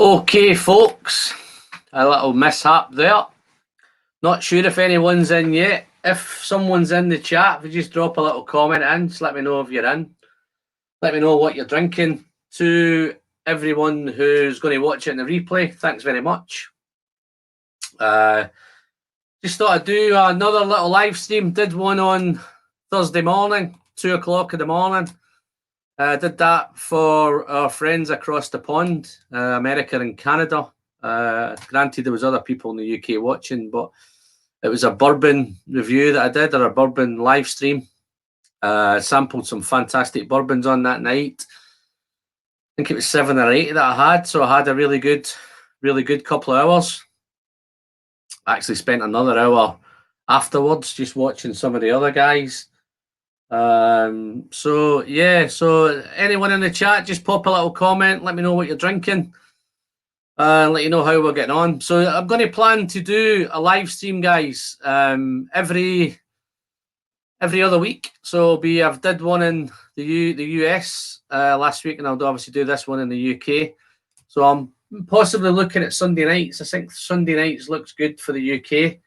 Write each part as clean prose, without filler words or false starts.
Okay, folks, a little mishap there. Not sure if anyone's in yet. If someone's in the chat, if you just drop a little comment in, just let me know if you're in. Let me know what you're drinking. To everyone who's going to watch it in the replay, thanks very much. Just thought I'd do another little live stream. Did one on Thursday morning, 2 o'clock in the morning. Did that for our friends across the pond, America and Canada. Granted, there was other people in the UK watching, but it was a bourbon review that I did, or a bourbon live stream. Sampled some fantastic bourbons on that night. I think it was 7 or 8 that I had, so I had a really good couple of hours. I actually spent another hour afterwards just watching some of the other guys. So anyone in the chat, just pop a little comment, let me know what you're drinking, let you know how we're getting on. So I'm going to plan to do a live stream, guys, every other week. So I've did one in the US last week, and I'll obviously do this one in the UK. So I'm possibly looking at Sunday nights. I think Sunday nights looks good for the UK.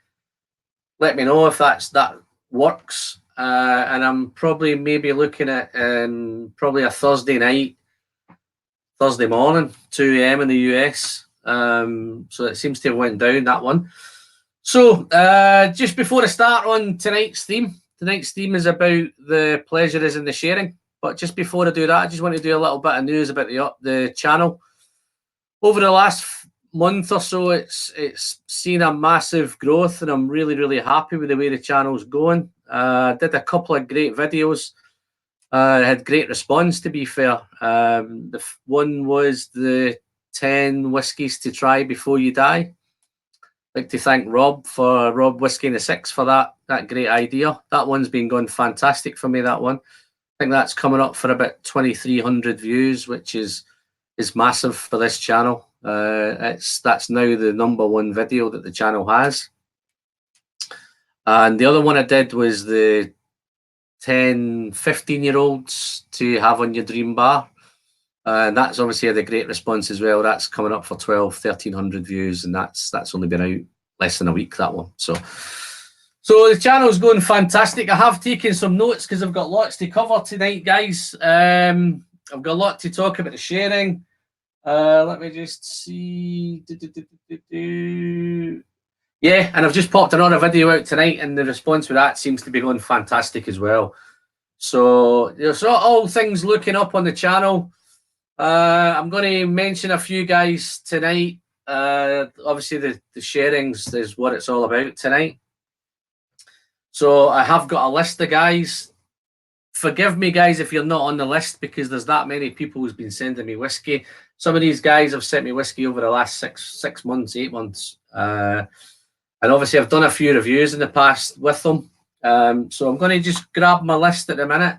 Let me know if that works. And I'm probably maybe looking at probably a Thursday morning, 2 a.m. in the US. So it seems to have went down, that one. So just before I start on tonight's theme is about the pleasure is in the sharing. But just before I do that, I just want to do a little bit of news about the channel. Over the last month or so, it's seen a massive growth, and I'm really happy with the way the channel's going. Did a couple of great videos. Had great response, to be fair. The one was the 10 whiskies to try before you die. I'd like to thank Rob Whiskey and the Six for that great idea. That one's been going fantastic for me, that one. I think that's coming up for about 2,300 views, which is massive for this channel. That's now the #1 video that the channel has. And the other one I did was the 10 15-year-olds to have on your dream bar, and that's obviously had a great response as well. That's coming up for 1,300 views, and that's only been out less than a week, that one. So the channel's going fantastic. I have taken some notes because I've got lots to cover tonight, guys. I've got a lot to talk about the sharing. Let me just see. Yeah, and I've just popped another video out tonight, and the response with that seems to be going fantastic as well. So all things looking up on the channel. I'm going to mention a few guys tonight. Obviously, the sharings is what it's all about tonight. So I have got a list of guys. Forgive me, guys, if you're not on the list, because there's that many people who's been sending me whiskey. Some of these guys have sent me whiskey over the last 6 months, 8 months. And obviously, I've done a few reviews in the past with them. So I'm going to just grab my list at the minute.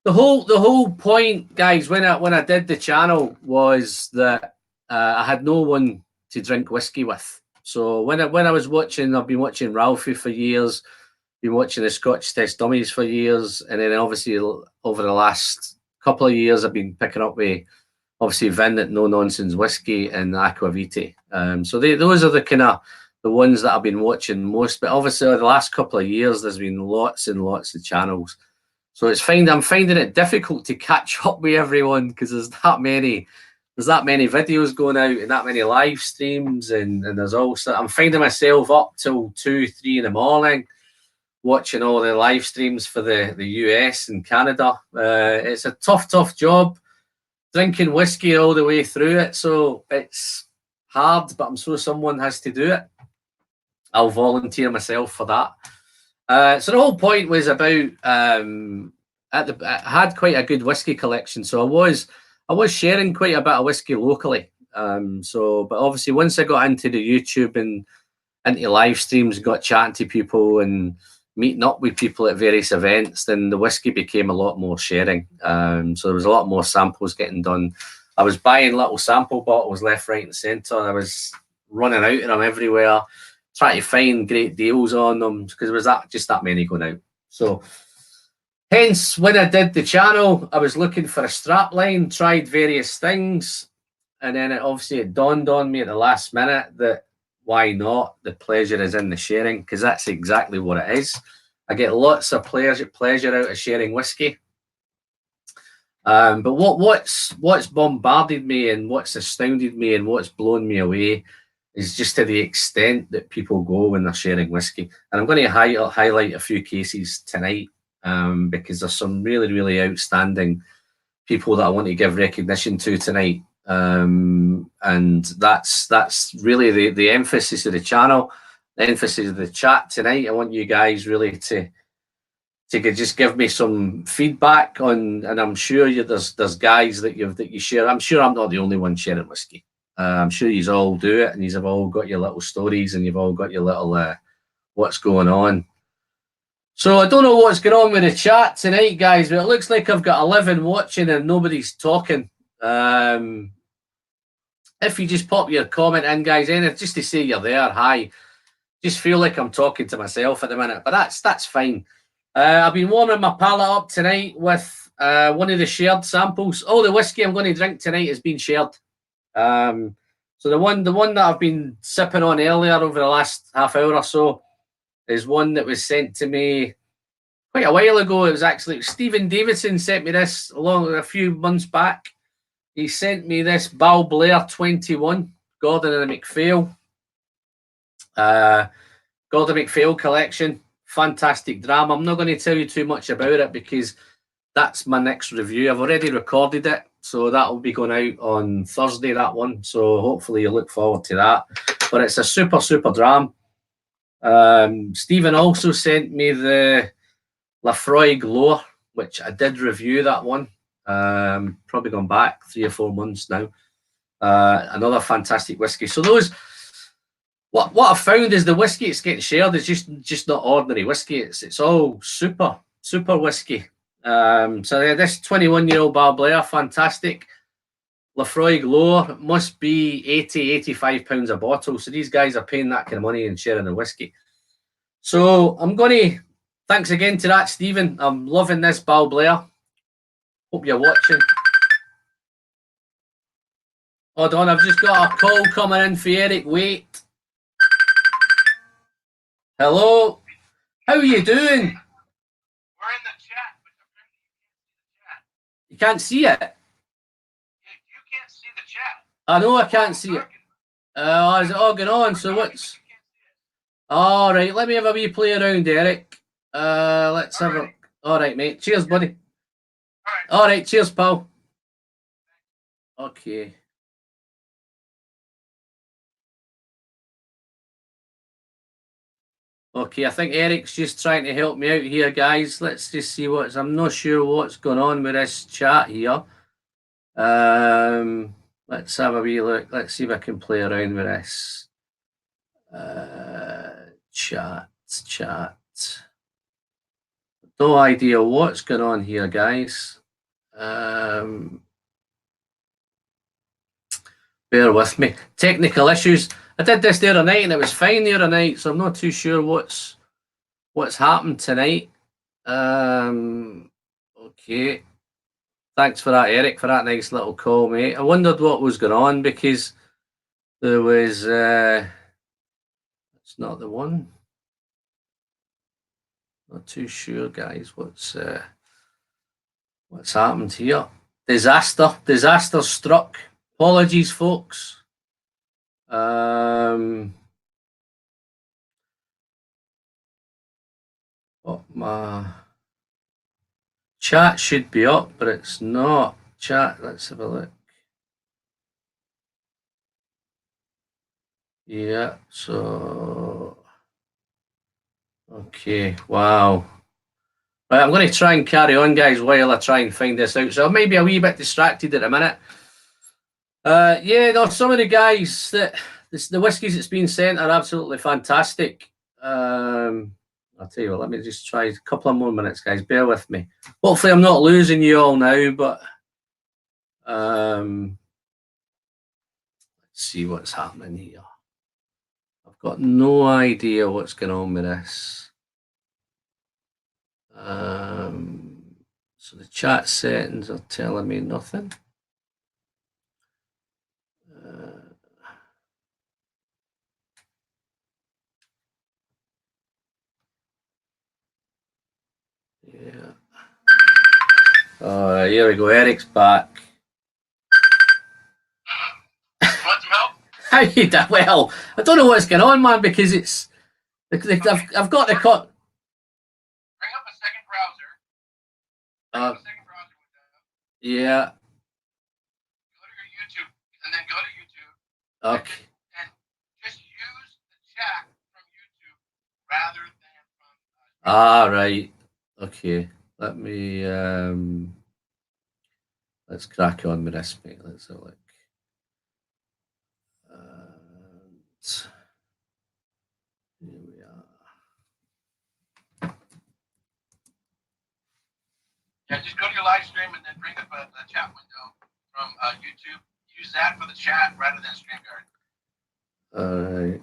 The whole point, guys, when I did the channel was that I had no one to drink whiskey with. So when I was watching, I've been watching Ralphie for years, been watching the Scotch Test Dummies for years, and then obviously over the last couple of years, I've been picking up with obviously Vin, No Nonsense Whiskey, and Aquavite. So those are the ones that I've been watching most. But obviously, over the last couple of years, there's been lots and lots of channels. So I'm finding it difficult to catch up with everyone because there's that many videos going out and that many live streams, and there's also, I'm finding myself up till 2, 3 in the morning watching all the live streams for the US and Canada. It's a tough job drinking whiskey all the way through it, so it's hard, but I'm sure someone has to do it. I'll volunteer myself for that. So the whole point was about I had quite a good whiskey collection, so I was sharing quite a bit of whiskey locally. But obviously once I got into the YouTube and into live streams, got chatting to people and meeting up with people at various events, then the whiskey became a lot more sharing. So there was a lot more samples getting done. I was buying little sample bottles left, right, and centre. I was running out of them everywhere, trying to find great deals on them because there was just that many going out. So hence, when I did the channel, I was looking for a strap line, tried various things. and then it dawned on me at the last minute that why not? The pleasure is in the sharing, because that's exactly what it is. I get lots of pleasure out of sharing whiskey. But what's bombarded me and what's astounded me and what's blown me away is just to the extent that people go when they're sharing whiskey. And I'm going to highlight a few cases tonight, because there's some really, really outstanding people that I want to give recognition to tonight. And that's really the emphasis of the channel, the emphasis of the chat tonight. I want you guys really to just give me some feedback on, and I'm sure there's guys that you share. I'm sure I'm not the only one sharing whiskey. I'm sure you all do it, and you have all got your little stories, and you've all got your little what's going on. So I don't know what's going on with the chat tonight, guys, but it looks like I've got 11 watching and nobody's talking. If you just pop your comment in, guys, and just to say you're there, hi. Just feel like I'm talking to myself at the minute, but that's fine. I've been warming my palate up tonight with one of the shared samples. Oh, the whiskey I'm going to drink tonight has been shared. So the one that I've been sipping on earlier over the last half hour or so is one that was sent to me quite a while ago. It was actually Stephen Davidson sent me this a few months back. He sent me this Bal Blair 21, Gordon and MacPhail. Gordon MacPhail collection. Fantastic drama. I'm not going to tell you too much about it because that's my next review. I've already recorded it, so that'll be going out on Thursday, that one. So hopefully you look forward to that. But it's a super, super dram. Stephen also sent me the Lafroy Gloire, which I did review that one. Probably gone back 3 or 4 months now. Another fantastic whiskey. So those, what I found is the whiskey it's getting shared is just not ordinary whiskey. It's all super whiskey. So this 21-year-old Bal Blair, fantastic. Lafroy Gloire must be 85 pounds a bottle. So these guys are paying that kind of money and sharing the whiskey. So I'm going to, thanks again to that, Stephen. I'm loving this Bal Blair. Hope you're watching. Hold on, I've just got a call coming in for Eric. Wait. Hello. How are you doing? We're in the chat, but you can't see it. You can't see the chat. I know I can't see it. Is it all going on? So what's... All right, let me have a wee play around, Eric. Let's have a... All right, mate. Cheers, buddy. All right, cheers, pal. Okay. Okay, I think Eric's just trying to help me out here, guys. Let's just see what's... I'm not sure what's going on with this chat here. Let's have a wee look. Let's see if I can play around with this. Chat. No idea what's going on here, guys. Bear with me. Technical issues. I did this the other night and it was fine the other night, so I'm not too sure what's happened tonight. Okay. Thanks for that, Eric, for that nice little call, mate. I wondered what was going on because there was... it's not the one. Not too sure, guys, what's happened here. Disaster struck. Apologies, folks. My chat should be up, but it's not. Chat, let's have a look. Yeah, so... Okay, wow. Right, I'm going to try and carry on, guys, while I try and find this out. So I may be a wee bit distracted at a minute. Yeah, no, some of the guys that... the whiskies that's been sent are absolutely fantastic. I'll tell you what, let me just try a couple of more minutes, guys. Bear with me. Hopefully I'm not losing you all now, but let's see what's happening here. I've got no idea what's going on with this. So the chat settings are telling me nothing. Yeah. All right, here we go. Eric's back. Want some help? How you done? Well, I don't know what's going on, man, because it's I've got the cut. Bring up a second browser. Uh, A second browser window. yeah. Go to your YouTube, and then go to YouTube. Okay. And just use the chat from YouTube rather than from. Ah, right. Okay. Let me let's crack on with this, mate. Let's have a look. Here we are. Yeah, just go to your live stream and then bring up a chat window from YouTube. Use that for the chat rather than StreamYard. All right.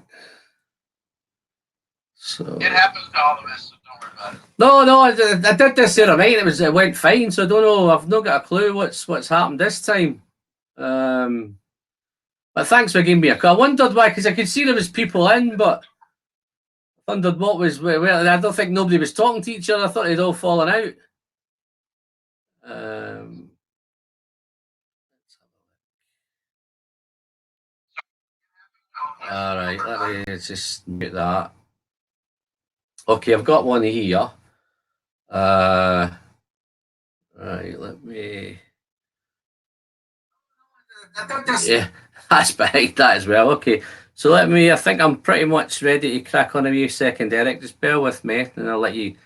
So it happens to all of us, so don't worry about it. No, I did this the other night. It went fine. So I don't know. I've not got a clue what's happened this time. But thanks for giving me a call. I wondered why, because I could see there was people in, but I wondered what was. Well, I don't think nobody was talking to each other. I thought they'd all fallen out. All right, let me just mute that. Okay, I've got one here. Right, let me. Yeah, that's behind that as well. Okay, so let me. I think I'm pretty much ready to crack on a few second, Eric. Just bear with me, and I'll let you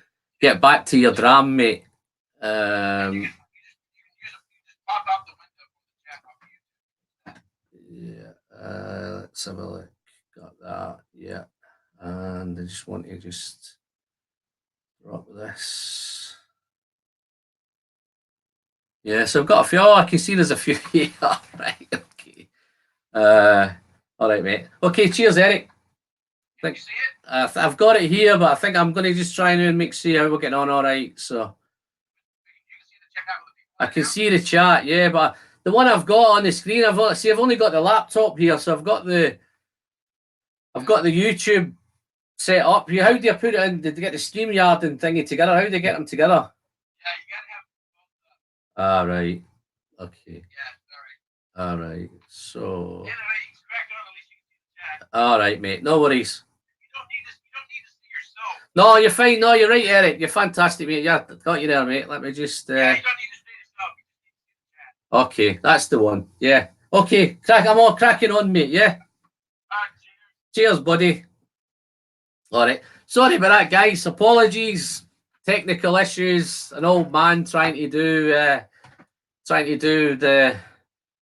get back to your dram, mate. Yeah, let's have a look. Got that. Yeah, and I just want to just drop this. Yeah, so I've got a few. Oh, I can see there's a few here. Right, okay. All right, mate. Okay, cheers, Eric. Can you see it? I've got it here, but I think I'm going to just try and make sure how we're getting on all right. So I can see the chat, yeah, but the one I've got on the screen, I've only got the laptop here, so I've got the YouTube set up here. How do you put it in? Did you get the StreamYard and thingy together? How do you get them together? Yeah, you gotta have both. All right. Okay. Yeah, all right. So. Anyway, you can crack on, at least you can see the chat. All right, mate. No worries. You don't need to see yourself. No, you're fine. No, you're right, Eric. You're fantastic, mate. Yeah, got you there, mate. Let me just. Yeah, you don't need to see yourself. You just need to see the chat. Okay, that's the one. Yeah. Okay, I'm all cracking on, mate. Yeah. All right, cheers, buddy. All right. Sorry about that, guys. Apologies. Technical issues. An old man trying to do the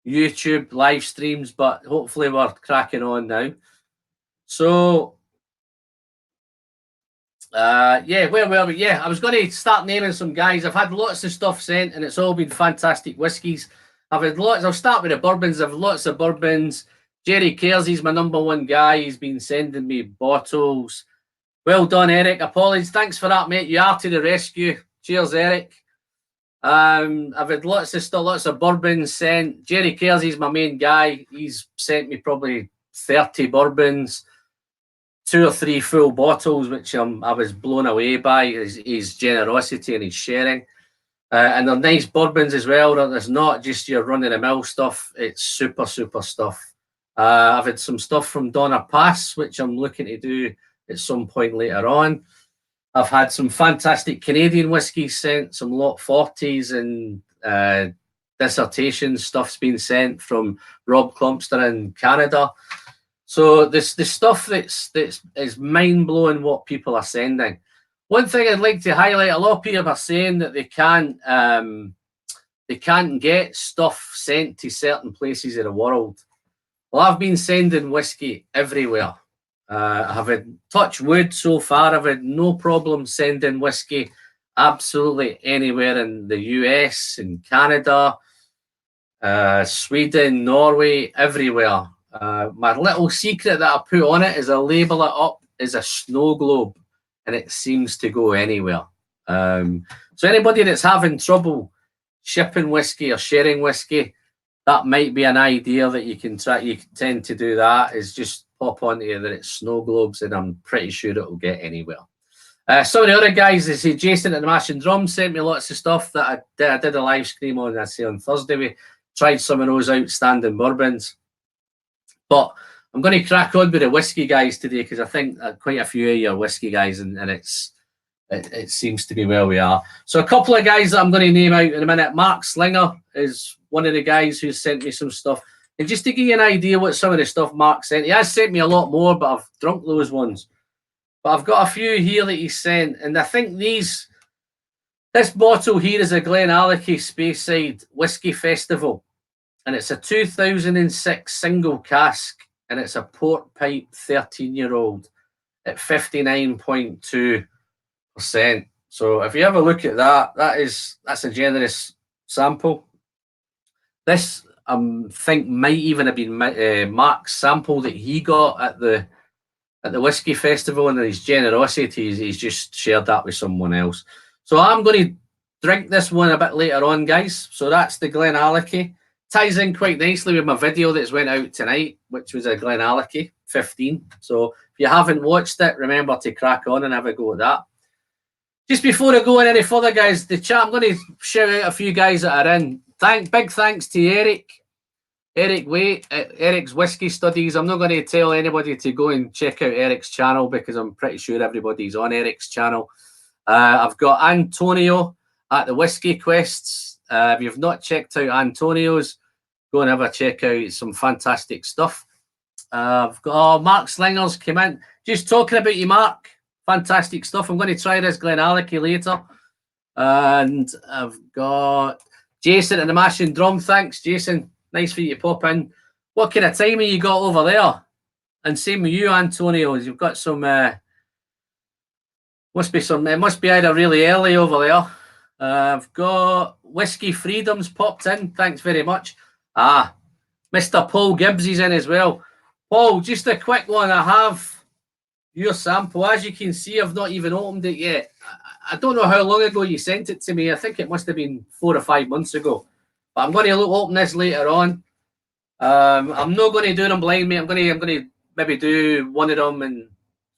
YouTube live streams, but hopefully we're cracking on now. So, yeah, where were we? Yeah, I was going to start naming some guys. I've had lots of stuff sent, and it's all been fantastic whiskies. I've had lots. I'll start with the bourbons. I've lots of bourbons. Jerry Kersey's my number one guy. He's been sending me bottles. Well done, Eric. Apologies. Thanks for that, mate. You are to the rescue. Cheers, Eric. I've had lots of stuff, lots of bourbons sent. Jerry Kersey's my main guy. He's sent me probably 30 bourbons, 2 or 3 full bottles, which I was blown away by his generosity and his sharing. And they're nice bourbons as well. There's not just your run-of-the-mill stuff. It's super, super stuff. I've had some stuff from Donna Pass, which I'm looking to do at some point later on. I've had some fantastic Canadian whiskies sent, some lot 40s and dissertation stuff's been sent from Rob Clumpster in Canada. So the stuff that's is mind-blowing what people are sending. One thing I'd like to highlight, a lot of people are saying that they can't get stuff sent to certain places in the world. Well, I've been sending whiskey everywhere. I have had, touch wood so far, I've had no problem sending whiskey absolutely anywhere in the US, in Canada, Sweden, Norway, everywhere. My little secret that I put on it is I label it up as a snow globe, and it seems to go anywhere. So anybody that's having trouble shipping whiskey or sharing whiskey, that might be an idea that you can try. You can tend to do that is just pop onto that it's snow globes, and I'm pretty sure it will get anywhere. Some of the other guys, they say Jason at the Mash and Drum sent me lots of stuff that I did a live stream on. I say on Thursday we tried some of those outstanding bourbons. But I'm going to crack on with the whiskey guys today because I think quite a few of you are whiskey guys, and it seems to be where we are. So a couple of guys that I'm going to name out in a minute. Mark Slinger is one of the guys who sent me some stuff. And just to give you an idea what some of the stuff Mark sent, he has sent me a lot more, but I've drunk those ones. But I've got a few here that he sent, and I think this bottle here is a Glenallachie Speyside Whiskey Festival, and it's a 2006 single cask, and it's a port pipe 13-year-old at 59.2%. So if you have a look at that, that's a generous sample. This I think might even have been Mark's sample that he got at the Whiskey Festival, and his generosity, he's just shared that with someone else. So I'm going to drink this one a bit later on, guys. So that's the Glenallachie. Ties in quite nicely with my video that's went out tonight, which was a Glenallachie 15. So if you haven't watched it, remember to crack on and have a go at that. Just before I go any further, guys, the chat, I'm going to shout out a few guys that are in. Big thanks to Eric Waite at Eric's Whiskey Studies. I'm not going to tell anybody to go and check out Eric's channel because I'm pretty sure everybody's on Eric's channel. I've got Antonio at the Whiskey Quests. If you've not checked out Antonio's, go and have a check out. Some fantastic stuff. I've got Mark Slinger's come in. Just talking about you, Mark. Fantastic stuff. I'm going to try this Glenallachie later. And I've got Jason at the Mash and Drum. Thanks, Jason. Nice for you to pop in. What kind of timing you got over there? And same with you, Antonio. You've got some. It must be either really early over there. I've got Whiskey Freedoms popped in. Thanks very much. Mr. Paul Gibbs is in as well. Paul, just a quick one. I have your sample. As you can see, I've not even opened it yet. I don't know how long ago you sent it to me. I think it must have been 4 or 5 months ago. But I'm going to open this later on. I'm not going to do them blind, mate. I'm going to maybe do one of them and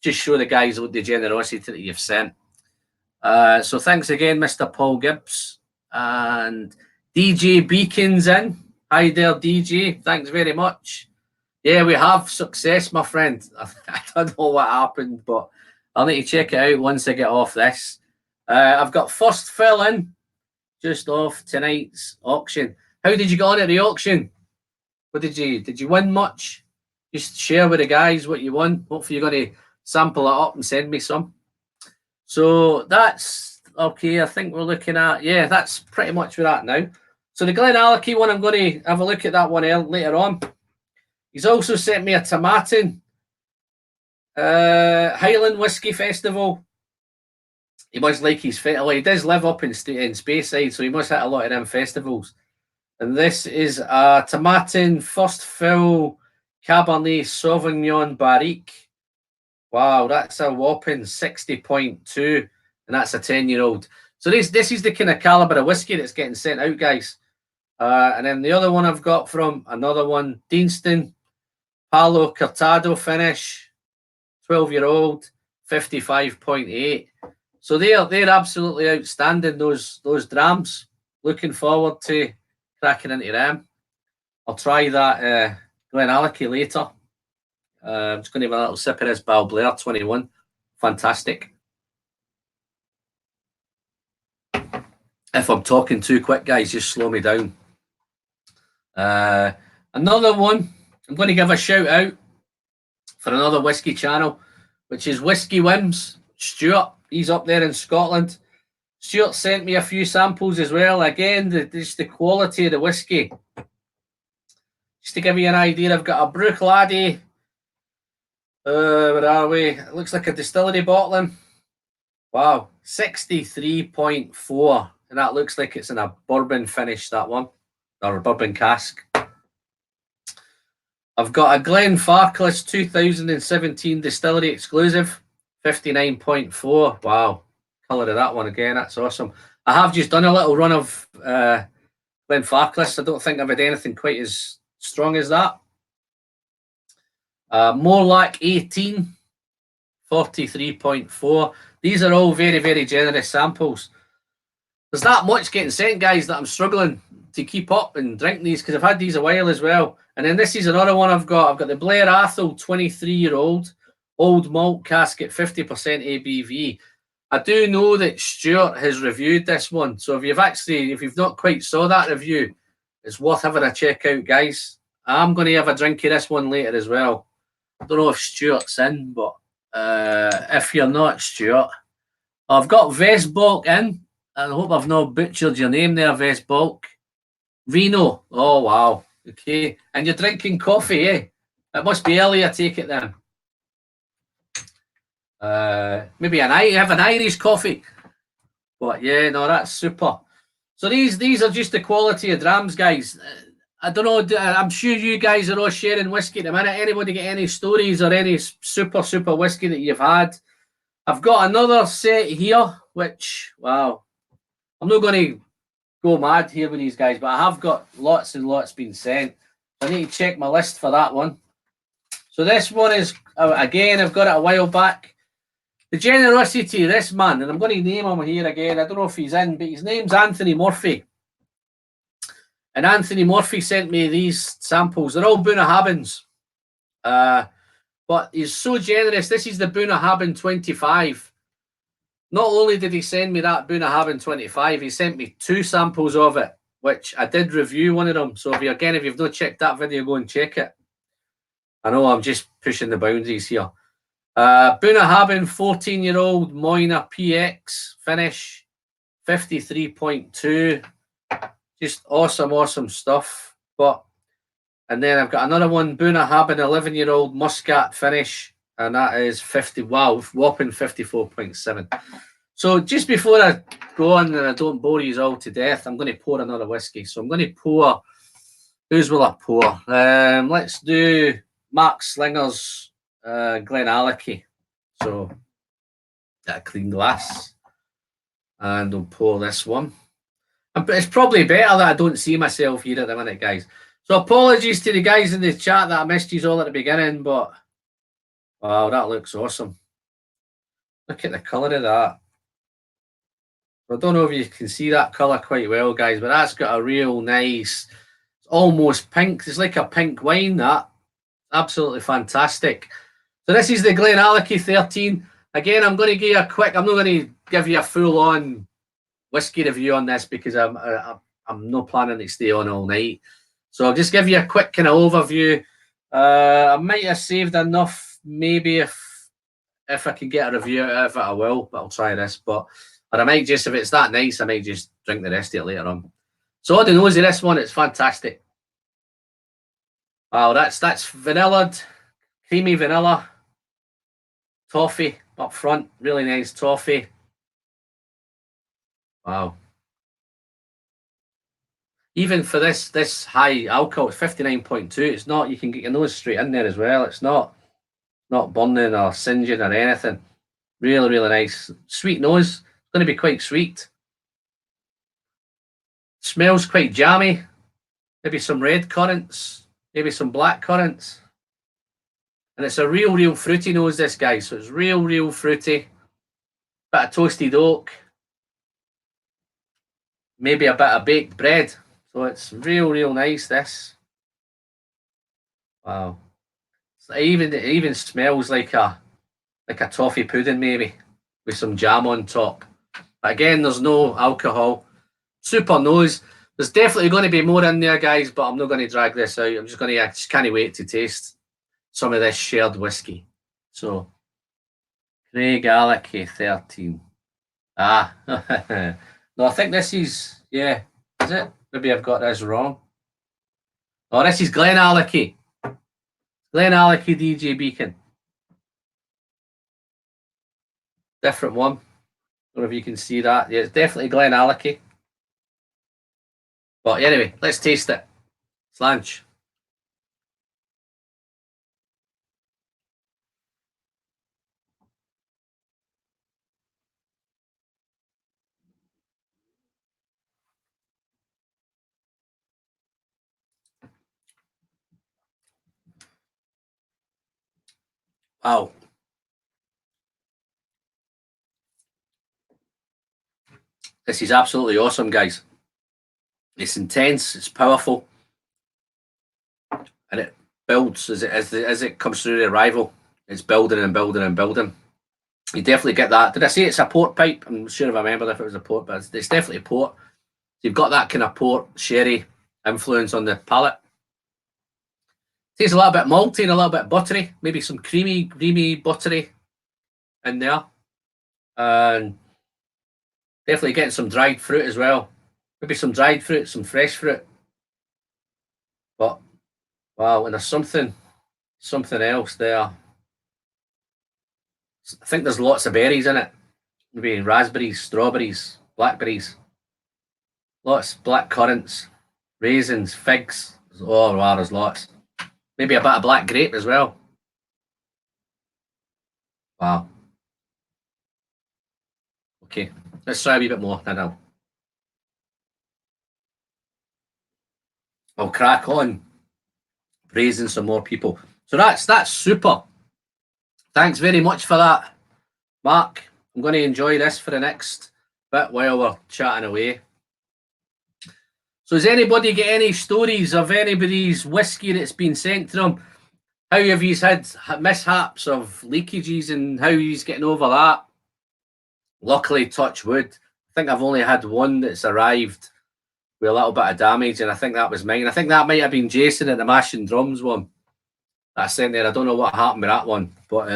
just show the guys the generosity that you've sent. So thanks again, Mr. Paul Gibbs. And DJ Beacon's in. Hi there, DJ. Thanks very much. Yeah, we have success, my friend. I don't know what happened, but I'll need to check it out once I get off this. I've got first fill in just off tonight's auction. How did you get on at the auction? What did you win much? Just share with the guys what you won. Hopefully you're going to sample it up and send me some. So that's okay. I think we're looking at, yeah, that's pretty much with that now. So the Glenallachie one, I'm going to have a look at that one later on. He's also sent me a Tomatin Highland Whiskey Festival. He must like his festival. He does live up in Speyside, so he must hit a lot of them festivals. And this is a Tomatin First Fill Cabernet Sauvignon Barrique. Wow, that's a whopping 60.2, and that's a 10-year-old. So this is the kind of caliber of whiskey that's getting sent out, guys. And then the other one I've got from another one, Deanston Palo Cortado finish, 12-year-old, 55.8. So they're absolutely outstanding, those drams. Looking forward to cracking into them. I'll try that Glenallachie later. I'm just going to have a little sip of this Balblair 21. Fantastic. If I'm talking too quick, guys, just slow me down. Another one, I'm going to give a shout out for another whiskey channel, which is Whiskey Whims. Stuart, he's up there in Scotland. Stuart sent me a few samples as well. Again, just the quality of the whiskey. Just to give you an idea, I've got a Bruichladdich. Where are we? It looks like a distillery bottling. Wow, 63.4. And that looks like it's in a bourbon finish, that one. Or a bourbon cask. I've got a Glenfarclas 2017 distillery exclusive. 59.4. Wow. Colour of that one again. That's awesome. I have just done a little run of Glenfarclas. I don't think I've had anything quite as strong as that. More like 18. 43.4. These are all very, very generous samples. There's that much getting sent, guys, that I'm struggling to keep up and drink these because I've had these a while as well. And then this is another one I've got. I've got the Blair Athol 23-year-old old malt casket 50% ABV. I do know that Stuart has reviewed this one. So if you've not quite saw that review, it's worth having a check out, guys. I'm going to have a drink of this one later as well. I don't know if Stuart's in, but if you're not, Stuart, I've got Vesbolk in. I hope I've not butchered your name there, Vesbolk. Vino. Oh, wow. Okay. And you're drinking coffee, eh? It must be early, I take it then. Maybe have an Irish coffee. But yeah, no, that's super. So these are just the quality of drams, guys. I don't know. I'm sure you guys are all sharing whiskey at the minute. Anybody get any stories or any super whiskey that you've had? I've got another set here, which, wow, I'm not going to go mad here with these guys, but I have got lots and lots being sent. I need to check my list for that one. So this one is, again, I've got it a while back. The generosity of this man, and I'm going to name him here again. I don't know if he's in, but his name's Anthony Murphy. And Anthony Murphy sent me these samples. They're all Bunnahabhains. But he's so generous. This is the Bunnahabhain 25. Not only did he send me that Bunnahabhain 25, he sent me 2 samples of it, which I did review one of them. So if you've not checked that video, go and check it. I know I'm just pushing the boundaries here. Bunnahabhain 14-year-old Moina PX finish, 53.2. Just awesome stuff. And then I've got another one, Bunnahabhain 11-year-old Muscat finish, and that is whopping 54.7. So just before I go on and I don't bore you all to death, I'm going to pour another whiskey. So I'm going to pour. Whose will I pour? Let's do Mark Slinger's Glenallachie. So a clean glass, and I'll pour this one. It's probably better that I don't see myself here at the minute, guys. So apologies to the guys in the chat that I missed you all at the beginning, but wow, that looks awesome. Look at the colour of that. I don't know if you can see that colour quite well, guys, but that's got a real nice, almost pink. It's like a pink wine, that. Absolutely fantastic. So this is the Glenallachie 13. Again, I'm going to give you I'm not going to give you a full-on whiskey review on this because I'm not planning to stay on all night. So I'll just give you a quick kind of overview. I might have saved enough, maybe if I can get a review out of it, I will, but I'll try this. Or I might just, if it's that nice, I might just drink the rest of it later on. So all the nose of this one, it's fantastic. Wow, that's vanilla, creamy vanilla, toffee up front, really nice toffee. Wow. Even for this high alcohol, it's 59.2. It's not, you can get your nose straight in there as well. It's not burning or singeing or anything. Really, really nice. Sweet nose. It's going to be quite sweet. Smells quite jammy. Maybe some red currants. Maybe some black currants. And it's a real fruity nose, this guy. So it's real fruity. Bit of toasted oak. Maybe a bit of baked bread. So it's real nice, this. Wow. It even smells like a toffee pudding, maybe, with some jam on top. But again, there's no alcohol. Super nose. There's definitely going to be more in there, guys, but I'm not going to drag this out. I just can't wait to taste some of this shared whiskey. So, Glenallachie 13. No, I think this is, yeah, is it? Maybe I've got this wrong. Oh, this is Glenallachie. Glenallachie DJ Beacon. Different one. I don't know if you can see that. Yeah, it's definitely Glenallachie. But anyway, let's taste it. Slanch. Wow. This is absolutely awesome, guys. It's intense, it's powerful, and it builds as it comes through the arrival. It's building and building and building. You definitely get that. Did I say it's a port pipe? I'm sure if I remember if it was a port, but it's definitely a port. You've got that kind of port sherry influence on the palate. Tastes a little bit malty and a little bit buttery, maybe some creamy buttery in there, and definitely getting some dried fruit as well. Maybe some dried fruit, some fresh fruit. But wow, and there's something else there. I think there's lots of berries in it. Maybe raspberries, strawberries, blackberries, lots, black currants, raisins, figs. Oh wow, there's lots. Maybe a bit of black grape as well. Wow. Okay, let's try a wee bit more then. I'll crack on praising some more people. So that's super. Thanks very much for that, Mark. I'm going to enjoy this for the next bit while we're chatting away. So has anybody got any stories of anybody's whiskey that's been sent to them? How have you had mishaps of leakages and how he's getting over that? Luckily, touch wood, I think I've only had one that's arrived with a little bit of damage, and I think that was mine. I think that might have been Jason at the Mash and Drums one that I sent there. I don't know what happened with that one, but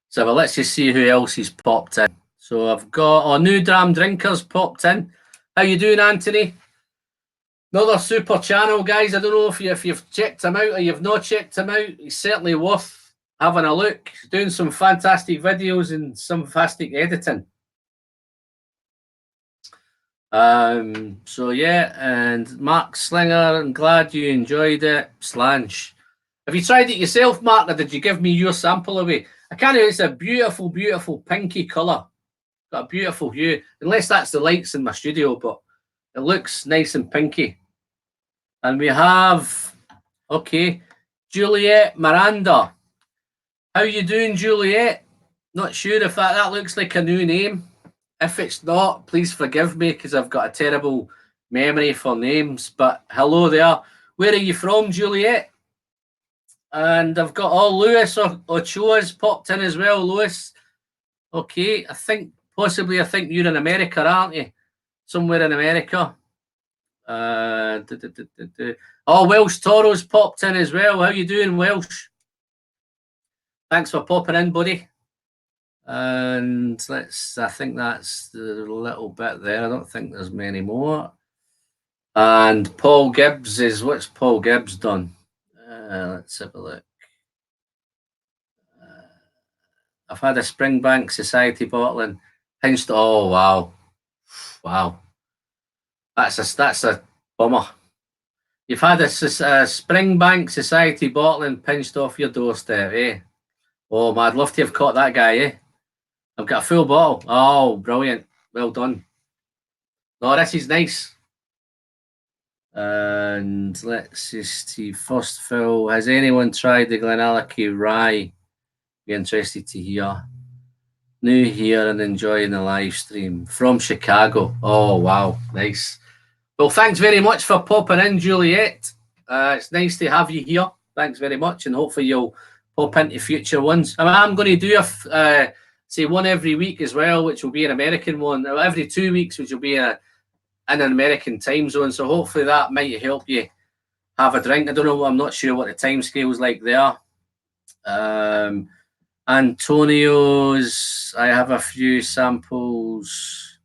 so well, let's just see who else has popped in. So I've got New Dram Drinkers popped in. How you doing, Anthony? Another super channel, guys. I don't know if you've checked him out or you've not checked him out. He's certainly worth having a look. He's doing some fantastic videos and some fantastic editing. So yeah, and Mark Slinger, I'm glad you enjoyed it. Slanch. Have you tried it yourself, Mark, or did you give me your sample away? I can't know, it's a beautiful, beautiful pinky colour. Got a beautiful hue. Unless that's the lights in my studio, but it looks nice and pinky. And we have, okay, Juliet Miranda. How you doing, Juliet? Not sure if that looks like a new name. If it's not, please forgive me because I've got a terrible memory for names. But hello there. Where are you from, Juliet? And I've got Lewis Ochoa's popped in as well. Lewis, okay. I think you're in America, aren't you? Somewhere in America. Welsh Toro's popped in as well. How you doing, Welsh? Thanks for popping in, buddy. And I think that's the little bit there. I don't think there's many more. And Paul Gibbs what's Paul Gibbs done? Let's have a look. I've had a Springbank Society bottling pinched. Oh wow, that's a bummer. You've had a Springbank Society bottling pinched off your doorstep, eh? Oh, man, I'd love to have caught that guy, eh? I've got a full bottle. Oh, brilliant. Well done. No, this is nice. And let's just see. First fill. Has anyone tried the Glenallachie Rye? Be interested to hear. New here and enjoying the live stream from Chicago. Oh, wow. Nice. Well, thanks very much for popping in, Juliet. It's nice to have you here. Thanks very much. And hopefully you'll pop into future ones. I'm going to do say one every week as well, which will be an American one. Every 2 weeks, which will be in an American time zone. So hopefully that might help you have a drink. I don't know. I'm not sure what the time scale is like there. Antonio's, I have a few samples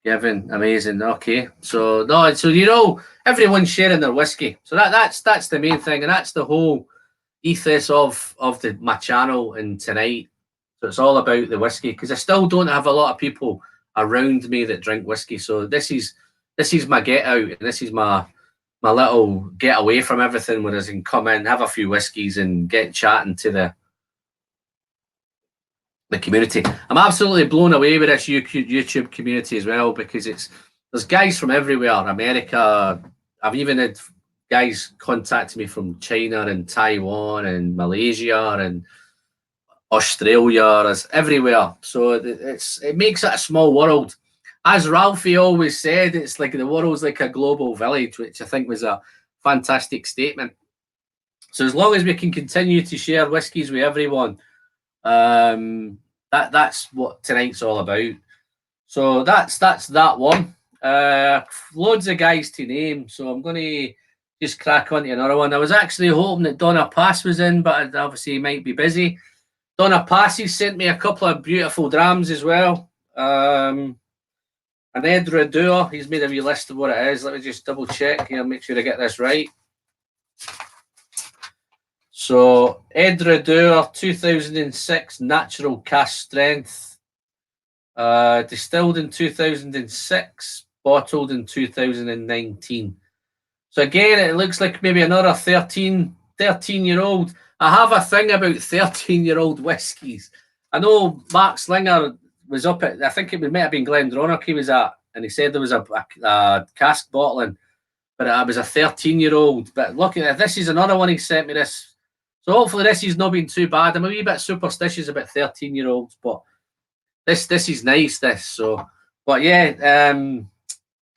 given. Amazing. Okay. So everyone's sharing their whiskey. So that's the main thing. And that's the whole ethos of my channel and tonight. So it's all about the whiskey because I still don't have a lot of people around me that drink whiskey. So this is my get out and this is my little get away from everything where I can come in, have a few whiskeys and get chatting to the community. I'm absolutely blown away with this YouTube community as well because there's guys from everywhere. America, I've even had guys contact me from China and Taiwan and Malaysia and Australia, there's everywhere. So it makes it a small world. As Ralphie always said, it's like the world's like a global village, which I think was a fantastic statement. So as long as we can continue to share whiskies with everyone, that's what tonight's all about. So that's that one. Loads of guys to name, so I'm going to just crack on to another one. I was actually hoping that Donna Pass was in, but obviously he might be busy. Donna Passy sent me a couple of beautiful drams as well. An Ed Redour, he's made a wee list of what it is. Let me just double check here, make sure I get this right. So Ed Redour 2006 natural cask strength, distilled in 2006, bottled in 2019. So again, it looks like maybe another 13-year-old. I have a thing about 13-year-old whiskies. I know Mark Slinger was up at, I think it might have been Glendronach he was at, and he said there was a cask bottling, but it was a 13-year-old. But look at this, is another one he sent me this. So hopefully this has not been too bad. I'm a wee bit superstitious about 13-year-olds, but this is nice, this. So, but yeah,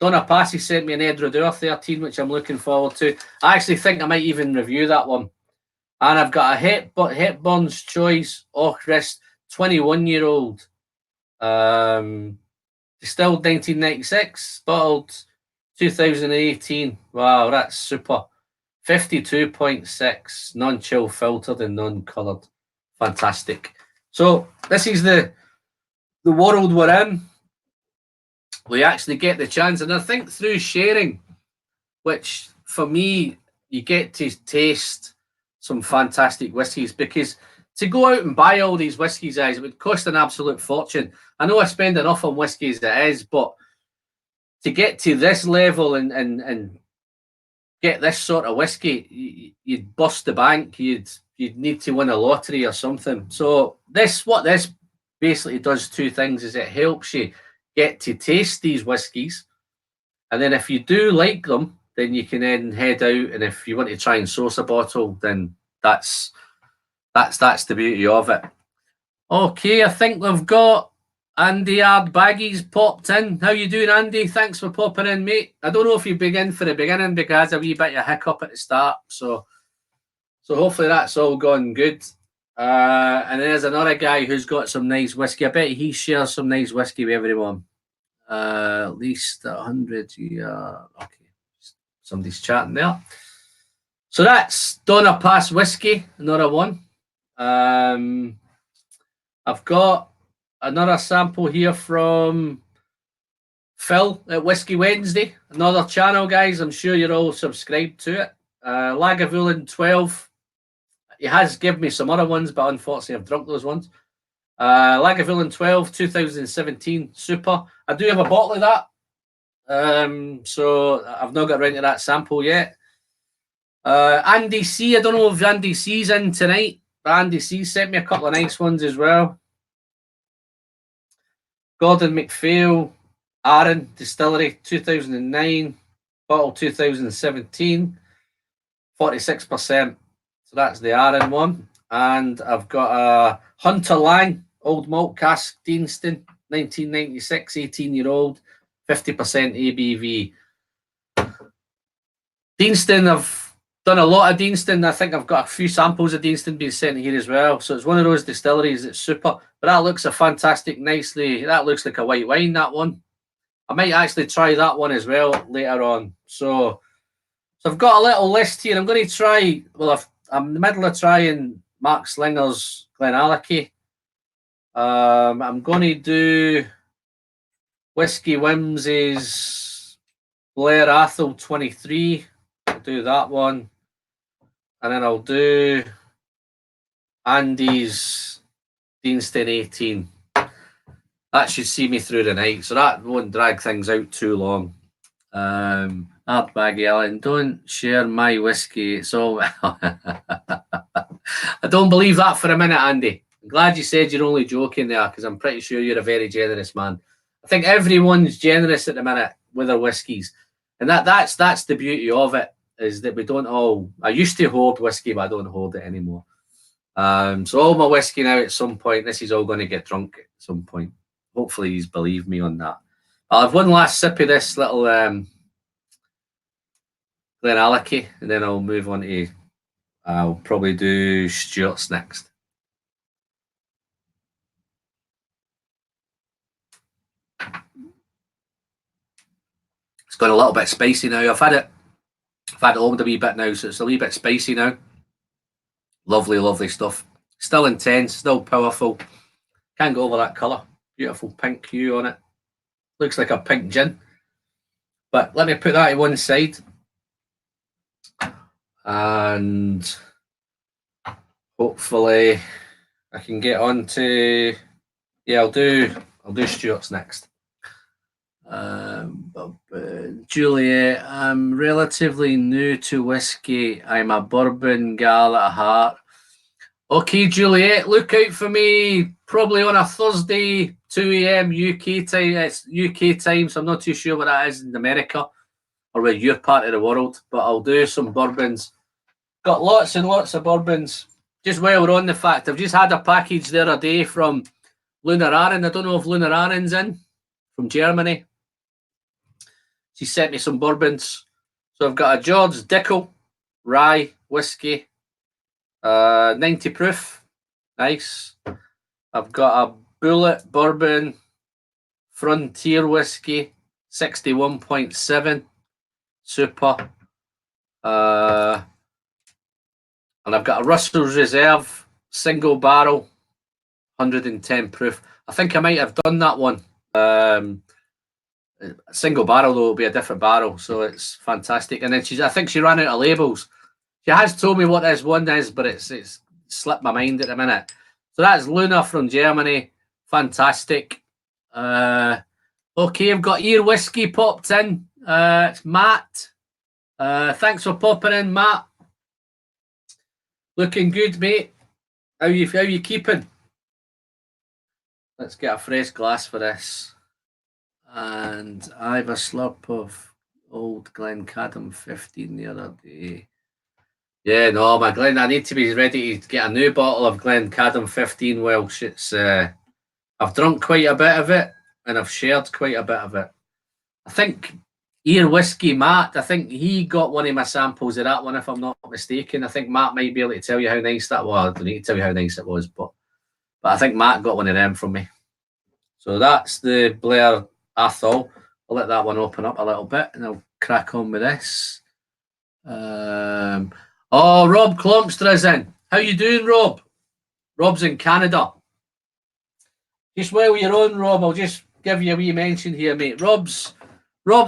Donna Passy sent me an Ed Redour 13, which I'm looking forward to. I actually think I might even review that one. And I've got a Hepburn's Choice Ochrist 21-year-old. Distilled 1996, bottled 2018. Wow, that's super. 52.6, non-chill filtered and non-coloured. Fantastic. So this is the world we're in. We actually get the chance, and I think through sharing, which for me, you get to taste some fantastic whiskies, because to go out and buy all these whiskies, guys, it would cost an absolute fortune. I know I spend enough on whiskies as it is, but to get to this level and get this sort of whiskey, you'd bust the bank. You'd need to win a lottery or something. So what this basically does two things: is it helps you get to taste these whiskies, and then if you do like them, then you can then head out, and if you want to try and source a bottle, then that's the beauty of it. Okay, I think we've got Andy Ardbaggy's popped in. How you doing, Andy? Thanks for popping in, mate. I don't know if you begin for the beginning because I had a wee bit of hiccup at the start, so hopefully that's all gone good. And there's another guy who's got some nice whiskey. I bet he shares some nice whiskey with everyone. At least 100. Yeah, okay. Somebody's chatting there. So that's Donna Pass whiskey, another one. I've got another sample here from Phil at Whiskey Wednesday, another channel, guys. I'm sure you're all subscribed to it. Lagavulin 12. He has given me some other ones, but unfortunately I've drunk those ones. Lagavulin 12, 2017, super. I do have a bottle of that. So I've not got around to that sample yet. Andy C, I don't know if Andy C's in tonight, but Andy C sent me a couple of nice ones as well. Gordon MacPhail, Aaron Distillery, 2009, bottle 2017, 46%. So that's the Aaron one. And I've got a Hunter Lang, Old Malt Cask, Deanston, 1996, 18-year-old, 50% ABV. Deanston, I've done a lot of Deanston. I think I've got a few samples of Deanston being sent here as well. So it's one of those distilleries that's super. But that looks a fantastic, nicely. That looks like a white wine, that one. I might actually try that one as well later on. So I've got a little list here. I'm going to try, well, I'm in the middle of trying Mark Slinger's Glenallachie. I'm going to do Whiskey Whimsy's Blair Athol 23. I'll do that one. And then I'll do Andy's Deanston 18. That should see me through the night. So that won't drag things out too long. Ardbaggy Ellen, don't share my whiskey. So I don't believe that for a minute, Andy. I'm glad you said you're only joking there, because I'm pretty sure you're a very generous man. I think everyone's generous at the minute with their whiskies. And that's the beauty of it, is that we don't all... I used to hoard whiskey, but I don't hoard it anymore. So all my whiskey now at some point, this is all going to get drunk at some point. Hopefully you believe me on that. I'll have one last sip of this little Glenallachie, and then I'll move on to, I'll probably do Stuart's next. It's got a little bit spicy now. I've had it on a wee bit now, so it's a wee bit spicy now. Lovely, lovely stuff. Still intense, still powerful. Can't go over that colour. Beautiful pink hue on it. Looks like a pink gin. But let me put that to one side. And hopefully I can get on to, yeah, I'll do Stuart's next. Juliet, I'm relatively new to whiskey. I'm a bourbon gal at heart. Okay, Juliet, look out for me probably on a Thursday, 2 a.m. UK time. It's UK time, so I'm not too sure what that is in America or where your part of the world, but I'll do some bourbons. Got lots and lots of bourbons. Just while we're on the fact, I've just had a package the other day from Lunar Aaron. I don't know if Lunar Aaron's in, from Germany. She sent me some bourbons. So I've got a George Dickel rye whiskey, 90 proof. Nice. I've got a Bullet Bourbon Frontier whiskey, 61.7. Super. And I've got a Russell's Reserve single barrel, 110 proof. I think I might have done that one. Single barrel though will be a different barrel, so it's fantastic. And then I think she ran out of labels. She has told me what this one is, but it's slipped my mind at the minute. So that's Luna from Germany. Fantastic. Okay, I've got Ear Whiskey popped in. It's Matt. Thanks for popping in, Matt. Looking good, mate. How you keeping? Let's get a fresh glass for this. And I have a slurp of old Glencadam 15 the other day. Yeah, no, my Glen, I need to be ready to get a new bottle of Glencadam 15 Welsh. It's I've drunk quite a bit of it and I've shared quite a bit of it. I think Ear Whiskey Matt, I think he got one of my samples of that one, if I'm not mistaken. I think Matt might be able to tell you how nice that was. I don't need to tell you how nice it was, but I think Matt got one of them from me. So that's the Blair Athol. I'll let that one open up a little bit and I'll crack on with this. Oh, Rob Clumpster is in. How you doing, Rob? Rob's in Canada. Just while you're on, Rob, I'll just give you a wee mention here, mate. Rob's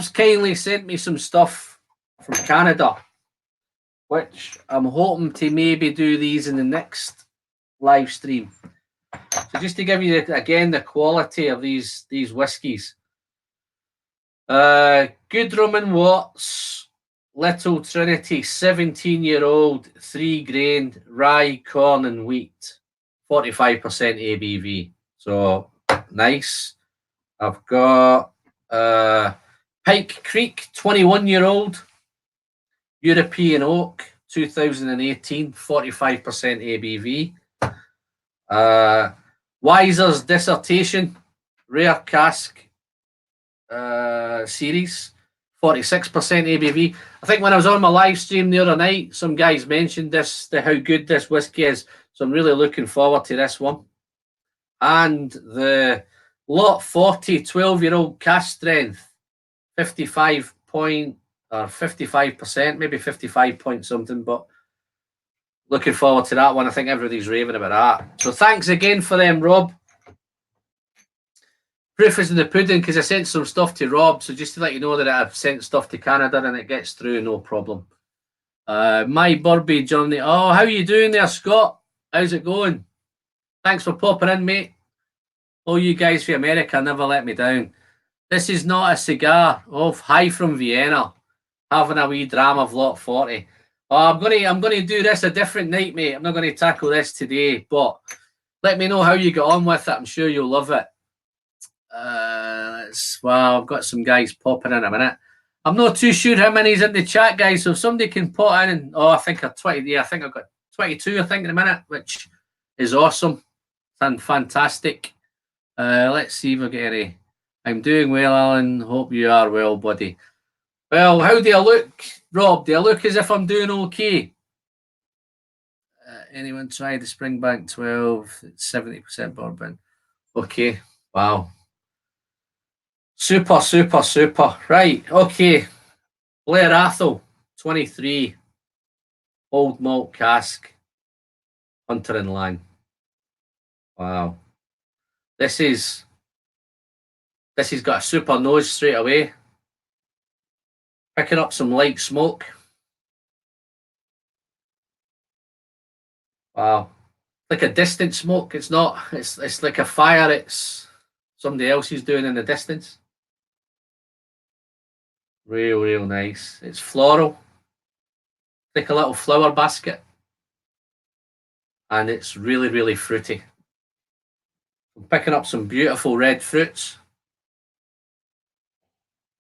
kindly sent me some stuff from Canada, which I'm hoping to maybe do these in the next live stream. So just to give you, again, the quality of these whiskies. Goodrum and Watts, Little Trinity, 17-year-old, 3-grain, rye, corn and wheat, 45% ABV. So, nice. I've got Pike Creek, 21-year-old, European Oak, 2018, 45% ABV. Weiser's Dissertation, Rare Cask series, 46% ABV. I think when I was on my live stream the other night, some guys mentioned how good this whiskey is. So I'm really looking forward to this one. And the Lot 40 12-year-old cask strength, 55%, maybe 55 point something, but looking forward to that one. I think everybody's raving about that. So thanks again for them, Rob. Proof is in the pudding because I sent some stuff to Rob. So just to let you know that I've sent stuff to Canada and it gets through, no problem. My Burby journey. Oh, how you doing there, Scott? How's it going? Thanks for popping in, mate. Oh, you guys from America never let me down. This is not a cigar. Oh, hi from Vienna. Having a wee dram of Lot 40. Oh, I'm gonna do this a different night, mate. I'm not gonna tackle this today, but let me know how you get on with it. I'm sure you'll love it. Well, I've got some guys popping in a minute. I'm not too sure how many's in the chat, guys. So if somebody can put in, I think I'm 20. Yeah, I think I've got 22. I think in a minute, which is awesome and fantastic. Let's see if I get any. I'm doing well, Alan. Hope you are well, buddy. Well, how do I look, Rob? Do I look as if I'm doing okay? Anyone try the Springbank 12? It's 70% bourbon. Okay. Wow. Super, super, super. Right. Okay. Blair Athol, 23. Old malt cask. Hunter and Lang. Wow. This has got a super nose straight away. Picking up some light smoke. Wow. Like a distant smoke. It's not, it's like a fire it's somebody else is doing in the distance. Real nice. It's floral. Like a little flower basket. And it's really fruity. I'm picking up some beautiful red fruits.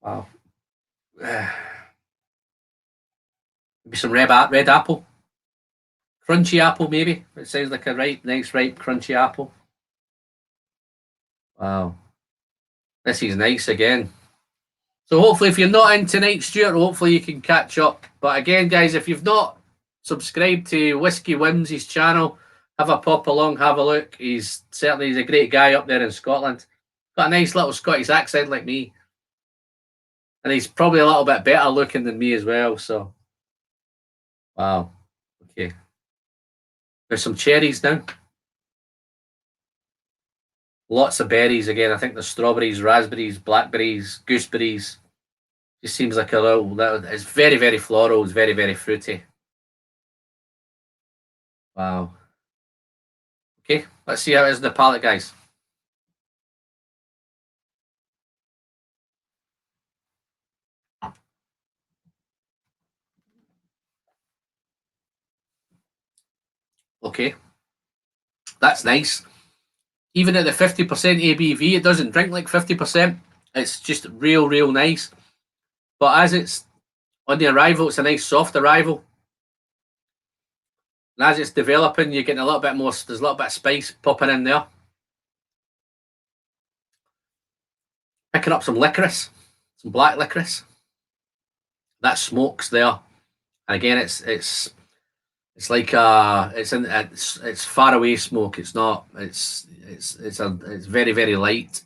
Wow. Maybe some red apple. Crunchy apple, maybe. It sounds like a nice, ripe, crunchy apple. Wow. This is nice again. So hopefully if you're not in tonight, Stuart, hopefully you can catch up. But again, guys, if you've not subscribed to Whiskey Whimsy's channel, have a pop along, have a look. He's a great guy up there in Scotland. Got a nice little Scottish accent like me. And he's probably a little bit better looking than me as well. So, wow. Okay. There's some cherries now. Lots of berries again. I think there's strawberries, raspberries, blackberries, gooseberries. Just seems like a little. It's very floral. It's very fruity. Wow. Okay, let's see how it is in the palate, guys. Okay, that's nice. Even at the 50% ABV, it doesn't drink like 50%. It's just real nice. But as it's on the arrival, it's a nice soft arrival. And as it's developing, you're getting a little bit more, there's a little bit of spice popping in there. Picking up some licorice, some black licorice. That smoke's there. And again, it's like it's far away smoke. It's not. It's very light,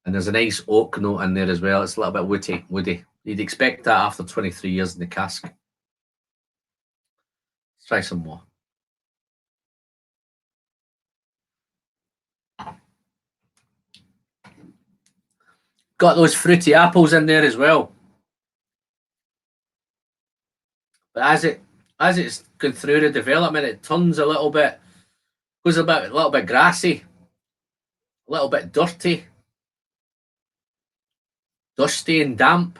and there's a nice oak note in there as well. It's a little bit woody. You'd expect that after 23 years in the cask. Let's try some more. Got those fruity apples in there as well. But as it's going through the development, it turns a little bit, goes a little bit grassy, a little bit dirty, dusty and damp.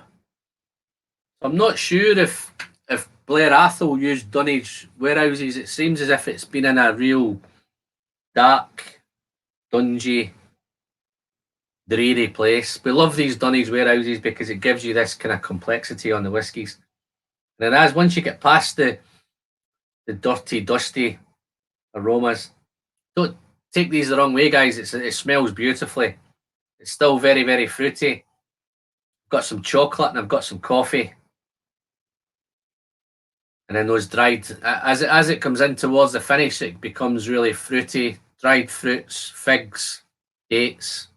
I'm not sure if Blair Athol used dunnage warehouses. It seems as if it's been in a real dark, dungy, dreary place. We love these dunnage warehouses because it gives you this kind of complexity on the whiskies. And then as once you get past the dirty, dusty aromas, don't take these the wrong way, guys. It smells beautifully. It's still very fruity. I've got some chocolate and I've got some coffee. And then those dried, as it comes in towards the finish, it becomes really fruity. Dried fruits, figs, dates,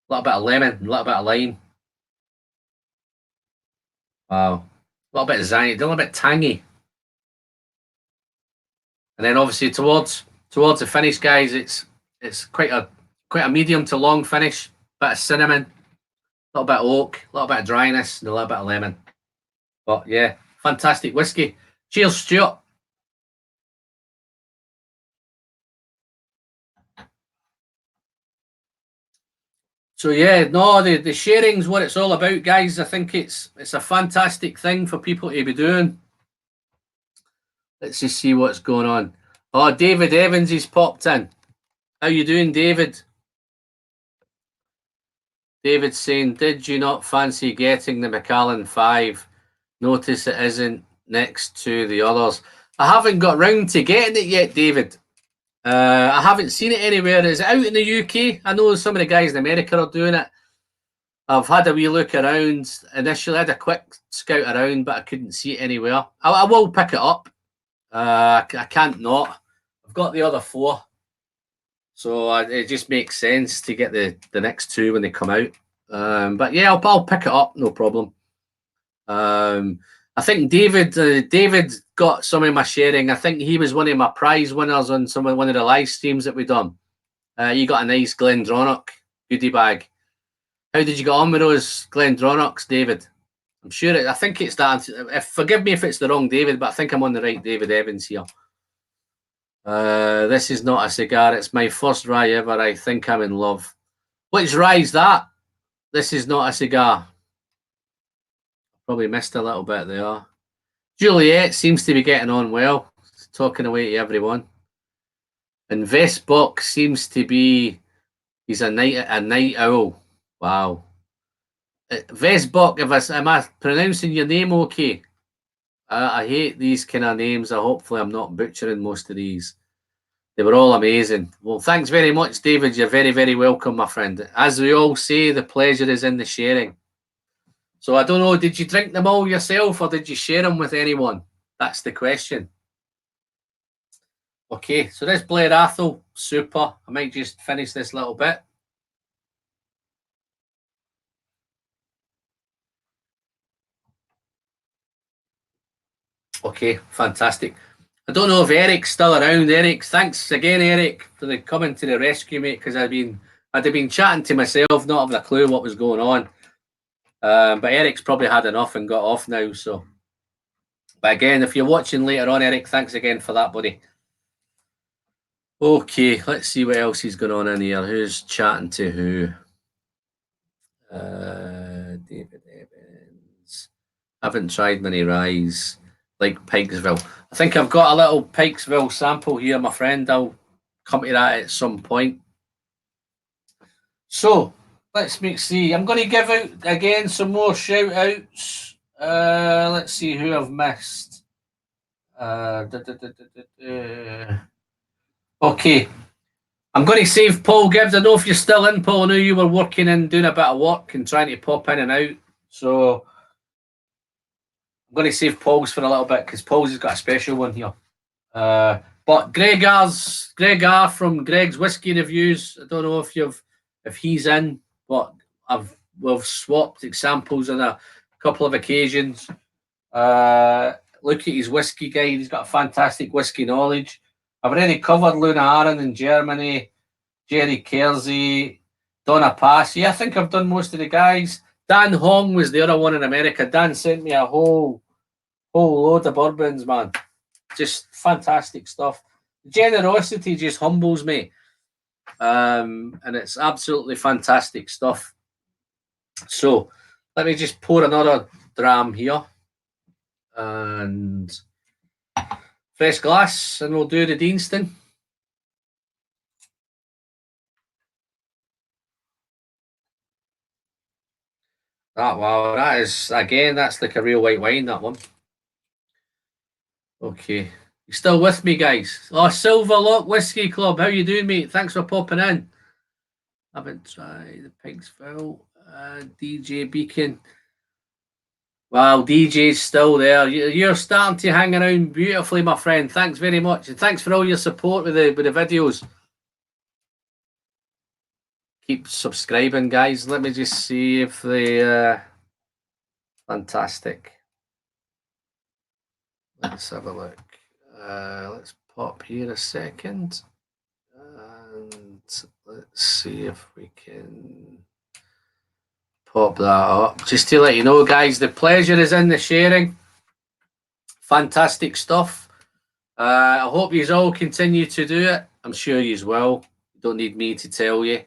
a little bit of lemon, a little bit of lime. Wow. A little bit of zany, a little bit tangy. And then obviously towards the finish, guys, it's quite a medium to long finish. Bit of cinnamon, a little bit of oak, a little bit of dryness, and a little bit of lemon. But yeah, fantastic whiskey. Cheers, Stuart. So yeah, no, the sharing's what it's all about, guys. I think it's a fantastic thing for people to be doing. Let's just see what's going on. Oh, David Evans has popped in. How you doing, David? David's saying, did you not fancy getting the Macallan 5? Notice it isn't next to the others. I haven't got round to getting it yet, David. I haven't seen it anywhere. Is it out in the UK? I know some of the guys in America are doing it. I've had a wee look around. Initially, I had a quick scout around, but I couldn't see it anywhere. I will pick it up. I can't not. I've got the other 4. So it just makes sense to get the next 2 when they come out. But yeah, I'll pick it up, no problem. I think David got some of my sharing. I think he was one of my prize winners on one of the live streams that we done. You got a nice Glendronach goodie bag. How did you get on with those Glendronachs, David? I'm sure I think it's that. Forgive me if it's the wrong David, but I think I'm on the right David Evans here. This is not a cigar. It's my first rye ever. I think I'm in love. Which rye is that? This is not a cigar. Probably missed a little bit there. Juliet seems to be getting on well. Talking away to everyone. And Vestbok seems to be... He's a night owl. Wow. Vestbok, am I pronouncing your name okay? I hate these kind of names. Hopefully I'm not butchering most of these. They were all amazing. Well, thanks very much, David. You're very, very welcome, my friend. As we all say, the pleasure is in the sharing. So I don't know, did you drink them all yourself or did you share them with anyone? That's the question. Okay, so this Blair Athol, super. I might just finish this little bit. Okay, fantastic. I don't know if Eric's still around. Eric, thanks again, Eric, for the coming to the rescue, mate, because I'd have been chatting to myself, not having a clue what was going on. But Eric's probably had enough and got off now. So, but again, if you're watching later on, Eric, thanks again for that, buddy. Okay, let's see what else is going on in here. Who's chatting to who? David Evans. I haven't tried many ryes like Pikesville. I think I've got a little Pikesville sample here, my friend. I'll come to that at some point. So let's see. I'm going to give out again some more shout outs. Let's see who I've missed. Okay. I'm going to save Paul Gibbs. I know if you're still in, Paul. I know you were working and doing a bit of work and trying to pop in and out. So I'm going to save Paul's for a little bit because Paul's has got a special one here. But Greg R from Greg's Whiskey Reviews. I don't know if he's in, but we've swapped examples on a couple of occasions. Look at his whiskey guide. He's got a fantastic whiskey knowledge. I've already covered Luna Aaron in Germany, Jerry Kersey, Donna Pass. Yeah, I think I've done most of the guys. Dan Hong was the other one in America. Dan sent me a whole load of bourbons, man. Just fantastic stuff. Generosity just humbles me. And it's absolutely fantastic stuff. So let me just pour another dram here. And fresh glass, and we'll do the Deanston. Wow, that is, again, that's like a real white wine, that one. Okay. You still with me, guys? Oh, Silver Lock Whiskey Club. How you doing, mate? Thanks for popping in. Haven't tried the Pikesville. DJ Beacon. Wow, DJ's still there. You're starting to hang around beautifully, my friend. Thanks very much. And thanks for all your support with the videos. Keep subscribing, guys. Let me just see if they... Fantastic. Let's have a look. Let's pop here a second. And let's see if we can pop that up. Just to let you know, guys, the pleasure is in the sharing. Fantastic stuff. I hope you all continue to do it. I'm sure you will. You don't need me to tell you.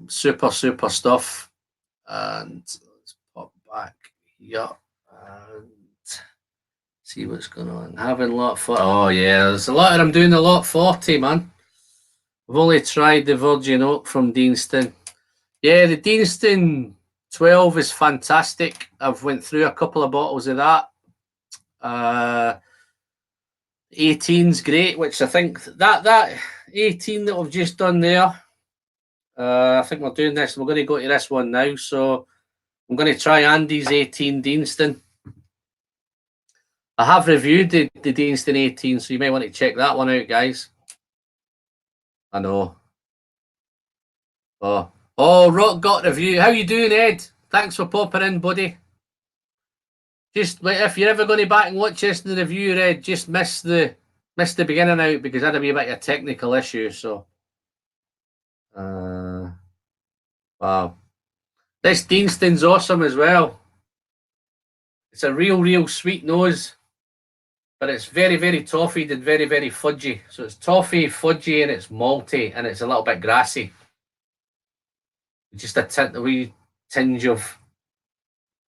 Super stuff. And let's pop back here and see what's going on. Having lot 40. Oh yeah, there's a lot of them doing the lot 40, man. I've only tried the Virgin Oak from Deanston. Yeah, the Deanston 12 is fantastic. I've went through a couple of bottles of that. 18's great, which I think that 18 that we've just done there. I think we're doing this. We're going to go to this one now. So I'm going to try Andy's 18 Deanston. I have reviewed the Deanston 18, so you may want to check that one out, guys. I know. Oh, Rock got review. How you doing, Ed? Thanks for popping in, buddy. Just if you're ever going to back and watch this in the review, Ed, just miss the beginning out because that'd be a bit of a technical issue. So, wow, this Deanston's awesome as well. It's a real sweet nose, but it's very, very toffeed and very, very fudgy. So it's toffee, fudgy, and it's malty, and it's a little bit grassy. Just a wee tinge of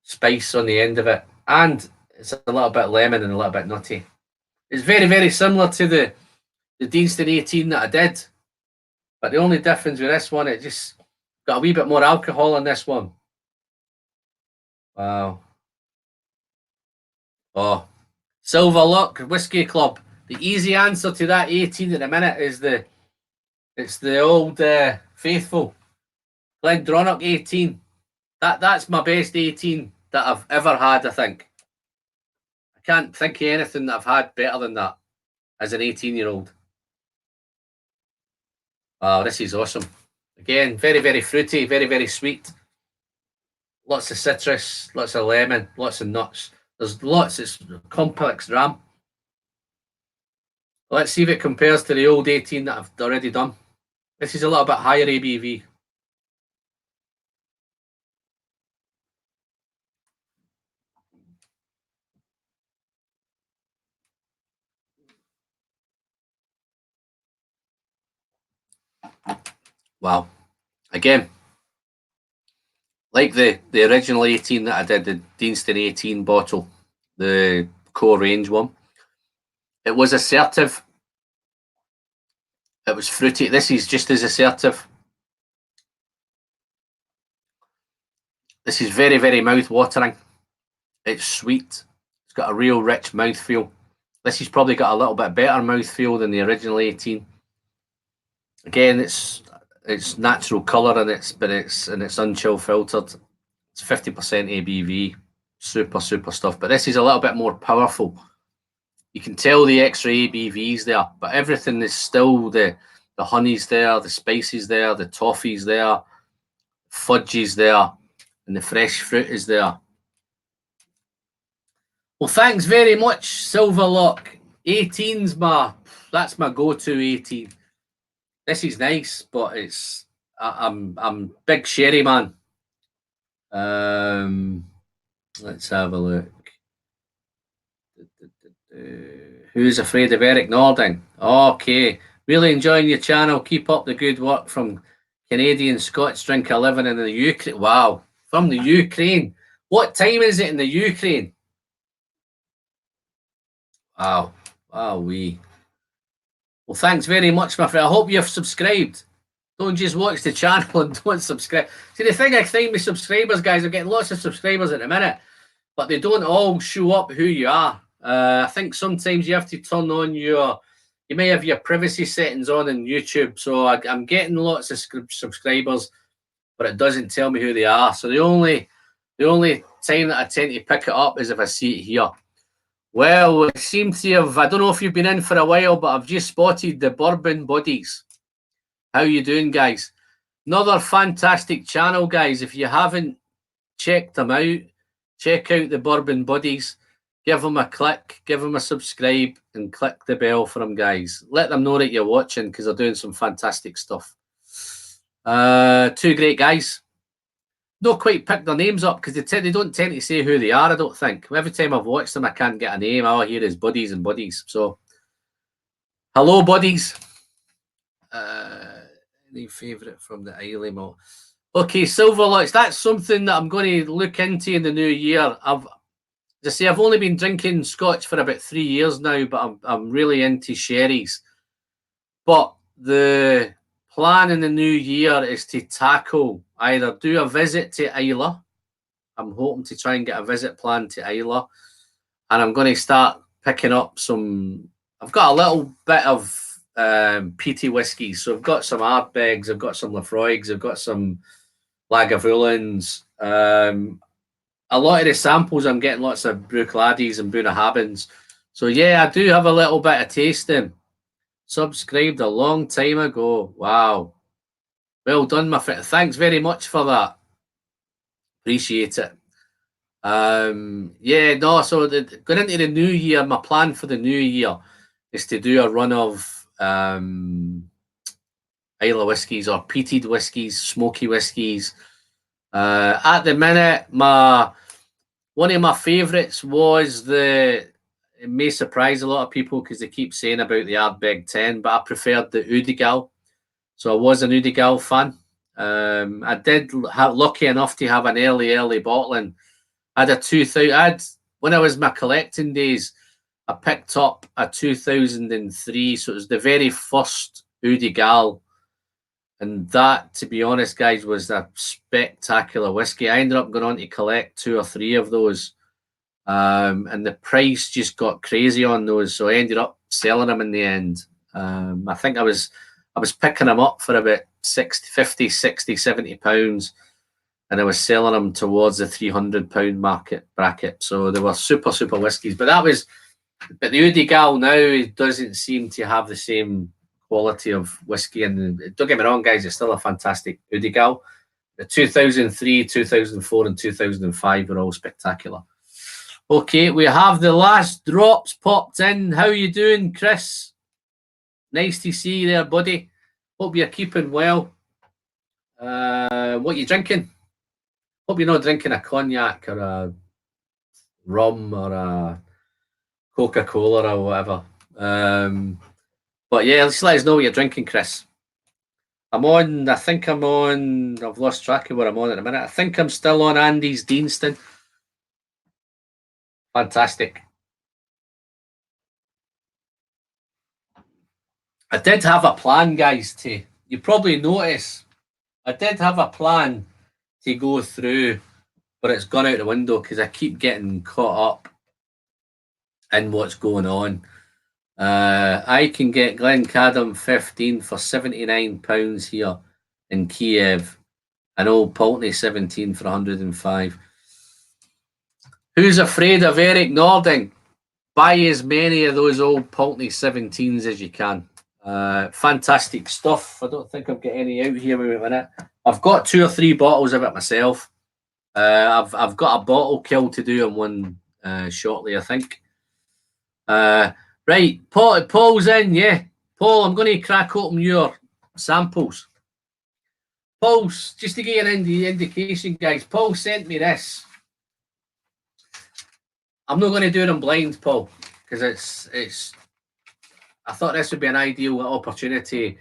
spice on the end of it, and it's a little bit lemon and a little bit nutty. It's very, very similar to the Deanston 18 that I did, but the only difference with this one, it just got a wee bit more alcohol in this one. Wow. Oh, Silver Lock Whiskey Club. The easy answer to that 18 at the minute is it's the old faithful Glendronach 18. That's my best 18 that I've ever had, I think. I can't think of anything that I've had better than that as an 18-year-old. Wow, this is awesome. Again, very, very fruity, very, very sweet. Lots of citrus, lots of lemon, lots of nuts. There's lots. It's a complex dram. Let's see if it compares to the old 18 that I've already done. This is a little bit higher ABV. Wow. Again, like the original 18 that I did, the Deanston 18 bottle, the core range one. It was assertive. It was fruity. This is just as assertive. This is very, very mouth-watering. It's sweet. It's got a real rich mouthfeel. This has probably got a little bit better mouthfeel than the original 18. Again, it's natural colour and it's unchill filtered. It's 50% ABV. Super stuff. But this is a little bit more powerful. You can tell the extra ABVs there, but everything is still the honey's there, the spices there, the toffee's there, fudge is there, and the fresh fruit is there. Well, thanks very much, Silverlock. 18's that's my go-to 18. This is nice, but I'm big sherry man. Let's have a look. Who's afraid of Eric Nording? Okay, really enjoying your channel. Keep up the good work from Canadian Scotch drinker living in the Ukraine. Wow, from the Ukraine. What time is it in the Ukraine? Wow, Well, thanks very much, my friend. I hope you've subscribed. Don't just watch the channel and don't subscribe. See, the thing I find with subscribers, guys, I'm getting lots of subscribers at the minute, but they don't all show up who you are. I think sometimes you have to turn on you may have your privacy settings on in YouTube. So I'm getting lots of subscribers, but it doesn't tell me who they are. So the only time that I tend to pick it up is if I see it here. Well, it seems to have, I don't know if you've been in for a while, but I've just spotted the Bourbon Buddies. How you doing, guys? Another fantastic channel, guys. If you haven't checked them out, check out the Bourbon Buddies. Give them a click, give them a subscribe, and click the bell for them, guys. Let them know that you're watching because they're doing some fantastic stuff. Two great guys. Not quite picked their names up because they don't tend to say who they are, I don't think. Every time I've watched them, I can't get a name. All I hear is buddies and buddies. So, hello, buddies. Any favourite from the Islay malt? Okay, Silverlocks. That's something that I'm going to look into in the new year. As I say, I've only been drinking Scotch for about 3 years now, but I'm really into sherries. But the plan in the new year is to tackle, either do a visit to Islay. I'm hoping to try and get a visit planned to Islay, and I'm going to start picking up some I've got a little bit of peaty whiskies. So I've got some Ardbegs, I've got some Lafroigs, I've got some Lagavulins. A lot of the samples I'm getting lots of Bruichladdich and Bunnahabhains. So yeah, I do have a little bit of tasting. Subscribed a long time ago. Wow. Well done, my friend. Thanks very much for that. Appreciate it. Yeah, no, so going into the new year, my plan for the new year is to do a run of Islay whiskies or peated whiskies, smoky whiskies. At the minute, one of my favourites was it may surprise a lot of people because they keep saying about the Ardbeg 10, but I preferred the Udigal. So I was an Udigal fan. I did lucky enough to have an early bottling. I had a 2000. When I was my collecting days, I picked up a 2003. So it was the very first Udigal. And that, to be honest, guys, was a spectacular whiskey. I ended up going on to collect 2 or 3 of those. And the price just got crazy on those. So I ended up selling them in the end. I think I was picking them up for about 60, 50, 60, 70 pounds. And I was selling them towards the £300 market bracket. So they were super whiskies. But the Udigal now doesn't seem to have the same quality of whiskey. And don't get me wrong, guys, it's still a fantastic Udigal. The 2003, 2004, and 2005 were all spectacular. Okay, we have the last drops popped in. How you doing, Chris? Nice to see you there, buddy. Hope you're keeping well. What are you drinking? Hope you're not drinking a cognac or a rum or a Coca-Cola or whatever. But yeah, just let us know what you're drinking, Chris. I've lost track of where I'm on at the minute. I think I'm still on Andy's Deanston. Fantastic. I did have a plan, guys, you probably notice I did have a plan to go through, but it's gone out the window because I keep getting caught up in what's going on. I can get Glencadam 15 for £79 here in Kiev, and Old Pulteney 17 for 105. Who's afraid of Eric Nording? Buy as many of those Old Pulteney 17s as you can. Fantastic stuff. I don't think I've got any out here. Wait a minute. I've got 2 or 3 bottles of it myself. I've got a bottle kill to do on one shortly, I think. Right, Paul's in, yeah. Paul, I'm going to crack open your samples. Paul's, just to get an indication, guys, Paul sent me this. I'm not going to do it on blind, Paul, because I thought this would be an ideal opportunity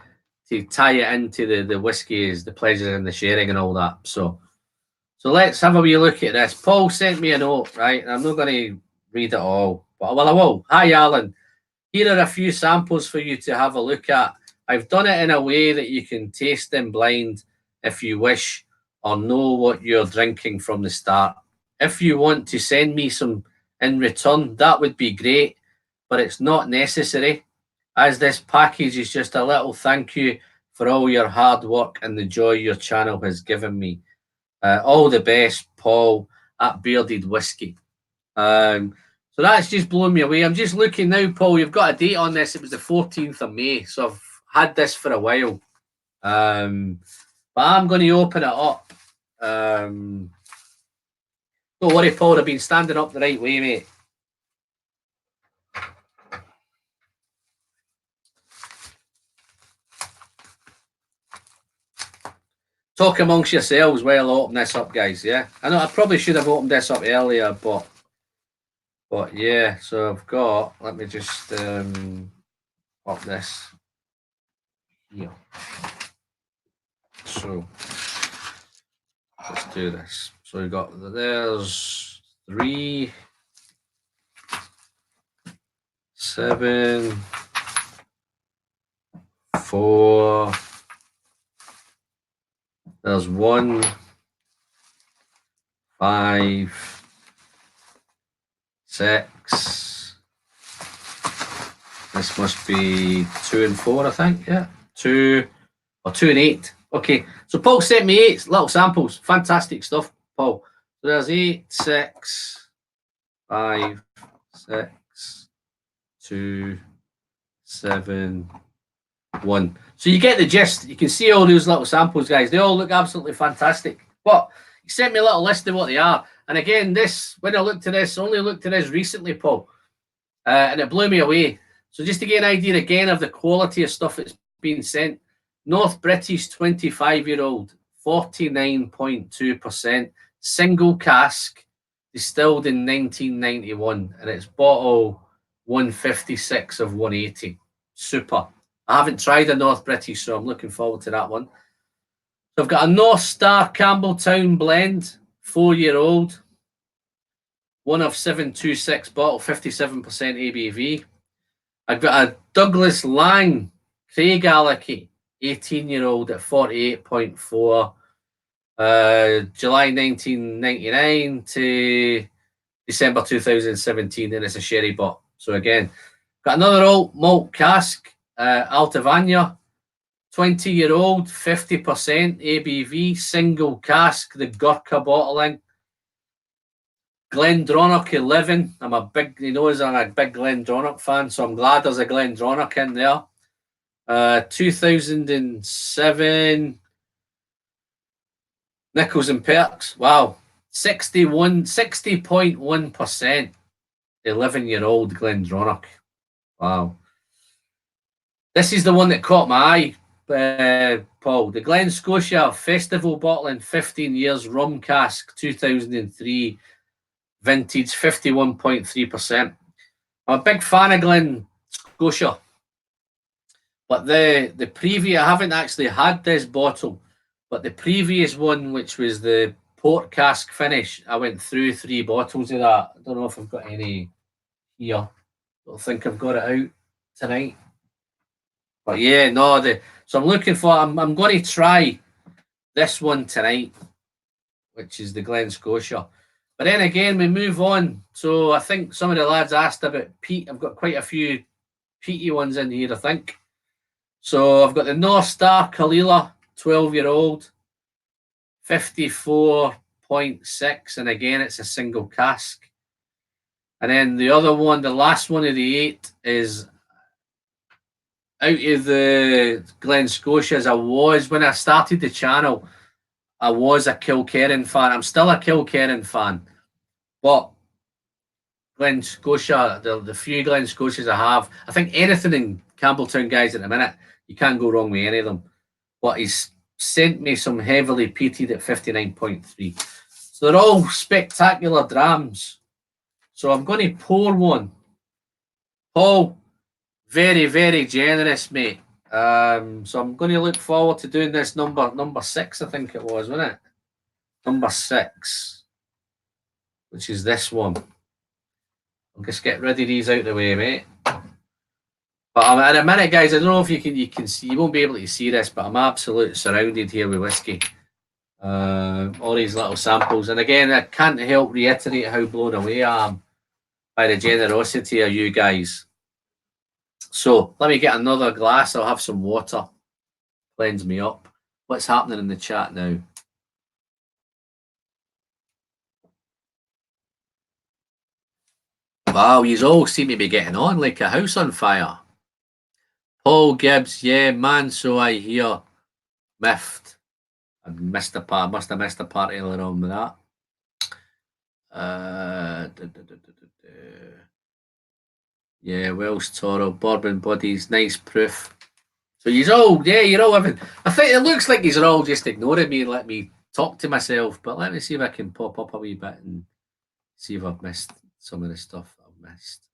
to tie it into the whiskies, the pleasures and the sharing and all that. So let's have a wee look at this. Paul sent me a note, right? I'm not going to read it all, but I will. Hi, Alan. Here are a few samples for you to have a look at. I've done it in a way that you can taste them blind if you wish, or know what you're drinking from the start. If you want to send me some in return, that would be great, but it's not necessary, as this package is just a little thank you for all your hard work and the joy your channel has given me. All the best, Paul, at Bearded Whiskey. So that's just blown me away. I'm just looking now, Paul. You've got a date on this. It was the 14th of May. So I've had this for a while. But I'm going to open it up. Don't worry, Paul. I've been standing up the right way, mate. Talk amongst yourselves while I open this up, guys. Yeah, I know I probably should have opened this up earlier, but yeah. So I've got. Let me just up this here. So let's do this. So we've got there's 3, 7, 4. There's 1, 5, 6, This must be 2 and 4, I think. Yeah, 2 or 2 and 8. Okay, so Paul sent me 8 little samples. Fantastic stuff, Paul. So there's 8, 6, 5, 6, 2, 7, 1. So you get the gist. You can see all those little samples, guys. They all look absolutely fantastic. But he sent me a little list of what they are. And again, this, when I looked at this, only looked at this recently, Paul, and it blew me away. So just to get an idea again of the quality of stuff that's being sent, North British 25-year-old, 49.2%, single cask, distilled in 1991, and it's bottle 156 of 180. Super. I haven't tried a North British, so I'm looking forward to that one. So I've got a North Star Campbelltown blend, 4-year-old, 1 of 726 bottle, 57% ABV. I've got a Douglas Lang Craigellachie, 18-year-old at 48.4, July 1999 to December 2017, and it's a sherry bottle. So again, got another old malt cask, Altavania, 20-year-old, 50% ABV, single cask, the Gurkha bottling. Glendronach 11. I'm a big, he knows I'm a big Glendronach fan, so I'm glad there's a Glendronach in there. 2007 Nichols and Perks. Wow. 60.1%. 11-year-old Glendronach. Wow. This is the one that caught my eye, Paul. The Glen Scotia Festival bottling, 15 years, rum cask, 2003. Vintage, 51.3%. I'm a big fan of Glen Scotia. But the previous, I haven't actually had this bottle, but the previous one, which was the port cask finish, I went through 3 bottles of that. I don't know if I've got any here. I don't think I've got it out tonight. But yeah, no, so I'm looking for, I'm going to try this one tonight, which is the Glen Scotia. But then again, we move on. So I think some of the lads asked about peat. I've got quite a few peaty ones in here, I think. So I've got the North Star Kalila, 12-year-old, 54.6. And again, it's a single cask. And then the other one, the last one of the 8 is out of the Glen Scotias. When I started the channel, I was a Kilkerran fan. I'm still a Kilkerran fan. But Glen Scotia, the few Glen Scotias I have, I think anything in Campbelltown, guys, at the minute, you can't go wrong with any of them. But he's sent me some heavily peated at 59.3. So they're all spectacular drams. So I'm going to pour one. Paul, very, very generous, mate. So I'm going to look forward to doing this number 6, I think it was, wasn't it? Number 6, which is this one. I'll just get rid of these out of the way, mate. But in a minute, guys, I don't know if you can see, you won't be able to see this, but I'm absolutely surrounded here with whiskey. All these little samples. And again, I can't help reiterate how blown away I am by the generosity of you guys. So let me get another glass. I'll have some water. Cleanse me up. What's happening in the chat now? Wow, you all seem to be getting on like a house on fire. Paul Gibbs, yeah, man, so I hear. Miffed. I missed a part. Must have missed a part earlier on with that. Yeah, Welsh Toro, Bourbon Buddies, nice proof. So you're all having. I think it looks like you're all just ignoring me and let me talk to myself. But let me see if I can pop up a wee bit and see if I've missed some of the stuff I've missed.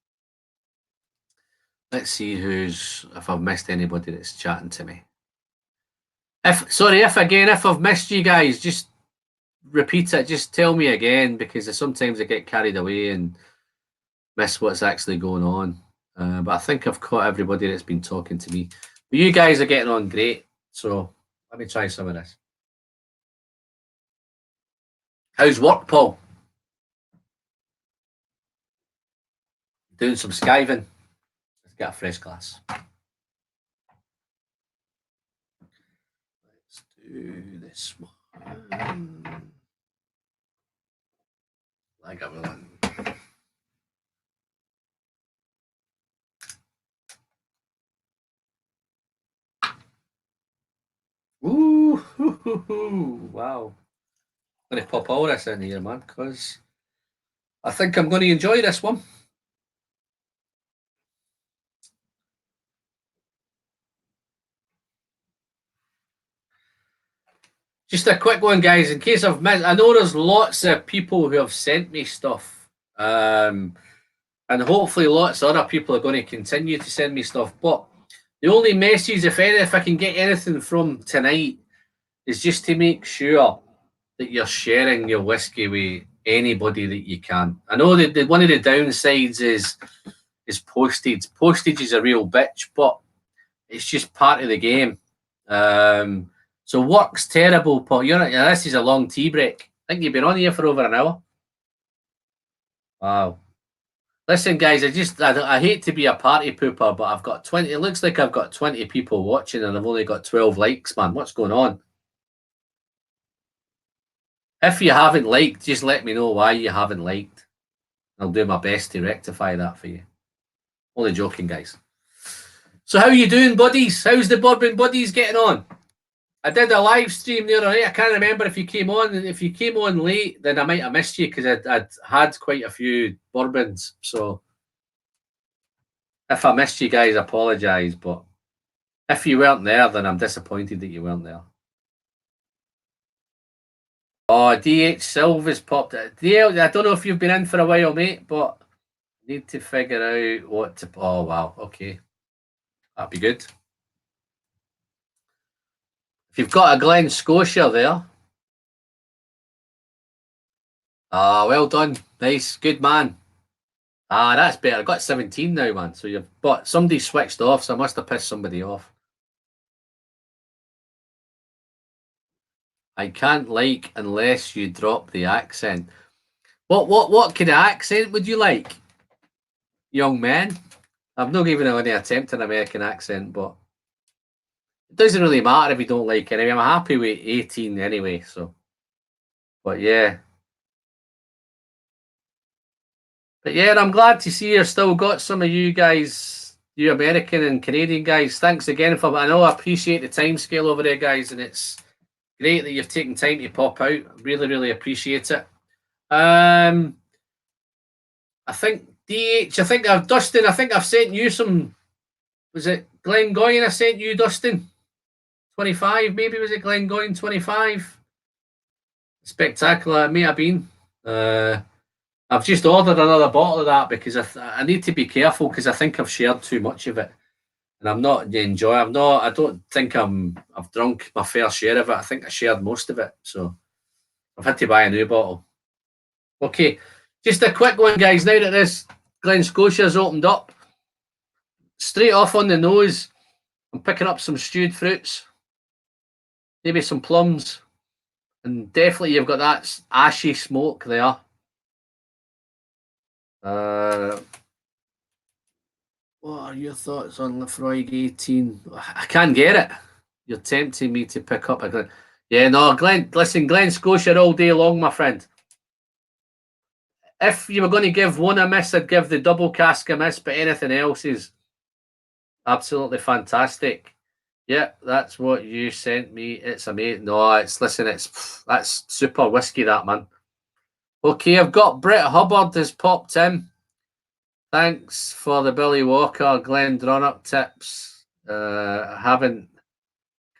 Let's see if I've missed anybody that's chatting to me. If I've missed you guys, just repeat it. Just tell me again, because sometimes I get carried away and miss what's actually going on. But I think I've caught everybody that's been talking to me. But you guys are getting on great. So let me try some of this. How's work, Paul? Doing some skiving. get a fresh glass. Let's do this one. Like everyone. Ooh, wow. I'm going to pop all this in here, man, because I think I'm going to enjoy this one. Just a quick one, guys, in case I've missed. I know there's lots of people who have sent me stuff, and hopefully lots of other people are going to continue to send me stuff. But the only message, if I can get anything from tonight, is just to make sure that you're sharing your whiskey with anybody that you can. I know that one of the downsides is postage. Postage is a real bitch, but it's just part of the game. So work's terrible, Paul. This is a long tea break. I think you've been on here for over an hour. Wow. Listen, guys, I hate to be a party pooper, but I've got 20. It looks like I've got 20 people watching and I've only got 12 likes, man. What's going on? If you haven't liked, just let me know why you haven't liked. I'll do my best to rectify that for you. Only joking, guys. So how you doing, buddies? How's the bourbon buddies getting on? I did a live stream the other night. I can't remember if you came on. And if you came on late, then I might have missed you because I'd had quite a few bourbons. So if I missed you guys, I apologise. But if you weren't there, then I'm disappointed that you weren't there. Oh, DH Silva's popped it. DL, I don't know if you've been in for a while, mate, but need to figure out what to. Oh, wow. Okay. That'd be good. If you've got a Glen Scotia there. Well done. Nice. Good man. That's better. I got 17 now, man. So but somebody switched off, so I must have pissed somebody off. I can't like unless you drop the accent. What kind of accent would you like, young man? I've not even any attempt an American accent, but it doesn't really matter if you don't like it. Anyway, I'm happy with 18 anyway. So, but yeah. But yeah, I'm glad to see you've still got some of you guys, you American and Canadian guys. Thanks again for. I know I appreciate the time scale over there, guys, and it's great that you've taken time to pop out. Really, really appreciate it. I think DH. I think Dustin. I think I've sent you some. Was it Glengoyne? I sent you, Dustin. 25, maybe was it Glengoyne 25? Spectacular. It may have been. I've just ordered another bottle of that because I need to be careful because I think I've shared too much of it, and I'm not enjoying. I don't think I've drunk my fair share of it. I think I shared most of it, so I've had to buy a new bottle. Okay, just a quick one, guys. Now that this Glen Scotia's opened up, straight off on the nose, I'm picking up some stewed fruits, maybe some plums, and definitely you've got that ashy smoke there. What are your thoughts on Lefroy 18? I can't get it. You're tempting me to pick up a Glen. Yeah, no, listen, Glen Scotia all day long, my friend. If you were going to give one a miss, I'd give the double cask a miss, but anything else is absolutely fantastic. Yeah, that's what you sent me. It's amazing. No, that's super whiskey, that, man. Okay, I've got Brett Hubbard has popped in. Thanks for the Billy Walker Glendronach tips. I haven't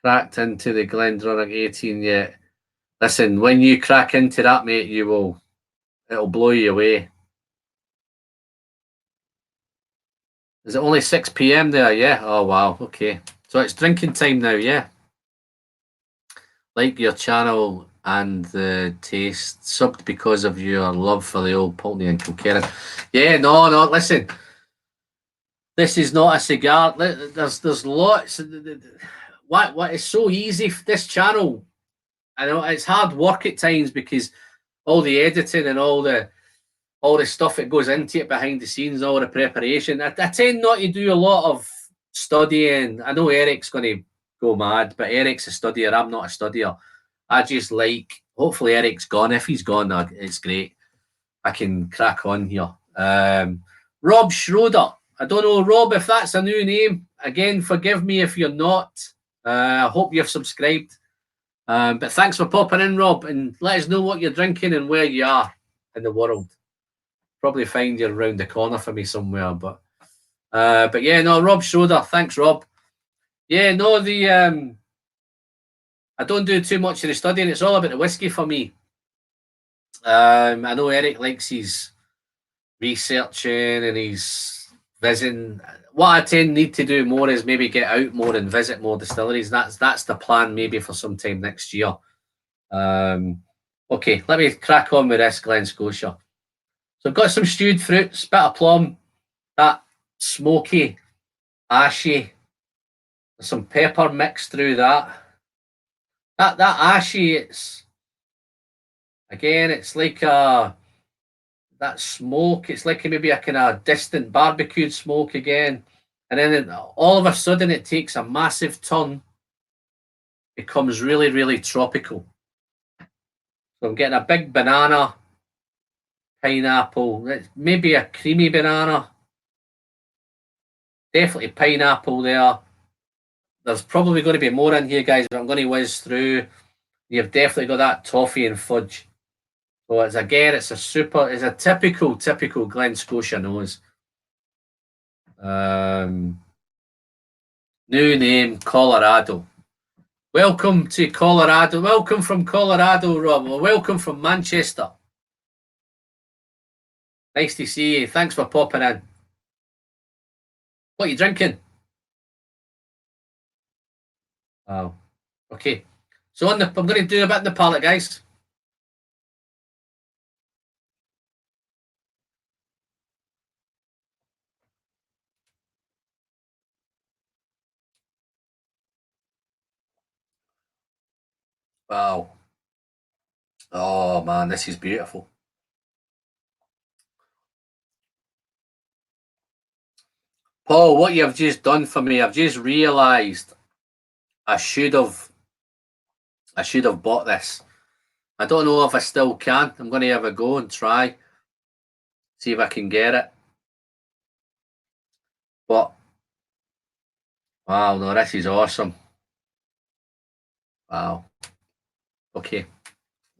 cracked into the Glendronach 18 yet. Listen, when you crack into that, mate, it'll blow you away. Is it only 6 p.m. there? Yeah. Oh, wow. Okay. So it's drinking time now, yeah. Like your channel and the taste. Subbed because of your love for the old Pulteney and Kilkerran. Yeah, no, listen. This is not a cigar. There's lots. What is so easy for this channel? I know it's hard work at times because all the editing and all the all the stuff that goes into it behind the scenes, all the preparation. I tend not to do a lot of studying. I know Eric's going to go mad, but Eric's a studier. I'm not a studier. I just like, hopefully Eric's gone. If he's gone, it's great. I can crack on here. Rob Schroeder. I don't know, Rob, if that's a new name. Again, forgive me if you're not. I hope you've subscribed. But thanks for popping in, Rob, and let us know what you're drinking and where you are in the world. Probably find you around the corner for me somewhere, but yeah, no, Rob Schroeder. Thanks, Rob. Yeah, no, I don't do too much of the studying. It's all about the whiskey for me. I know Eric likes his researching and he's visiting. What I need to do more is maybe get out more and visit more distilleries. That's the plan, maybe for sometime next year. Okay, let me crack on with this Glen Scotia. So I've got some stewed fruits, bit of plum, that smoky, ashy, some pepper mixed through that. That ashy, it's like that smoke. It's like maybe a kind of distant barbecued smoke again, and then all of a sudden it takes a massive turn, becomes really, really tropical. So I'm getting a big banana, pineapple, maybe a creamy banana, definitely pineapple there. There's probably going to be more in here, guys, but I'm going to whiz through. You've definitely got that toffee and fudge. So it's a typical Glen Scotia nose. New name, Colorado. Welcome to Colorado. Welcome from Colorado, Rob. Well, welcome from Manchester. Nice to see you. Thanks for popping in. What are you drinking? Oh, okay. So I'm going to do a bit in the palate, guys. Wow. Oh man, this is beautiful. Paul, what you've just done for me, I've just realised I should have bought this. I don't know if I still can. I'm going to have a go and try, see if I can get it. But wow, no, this is awesome. Wow. Okay,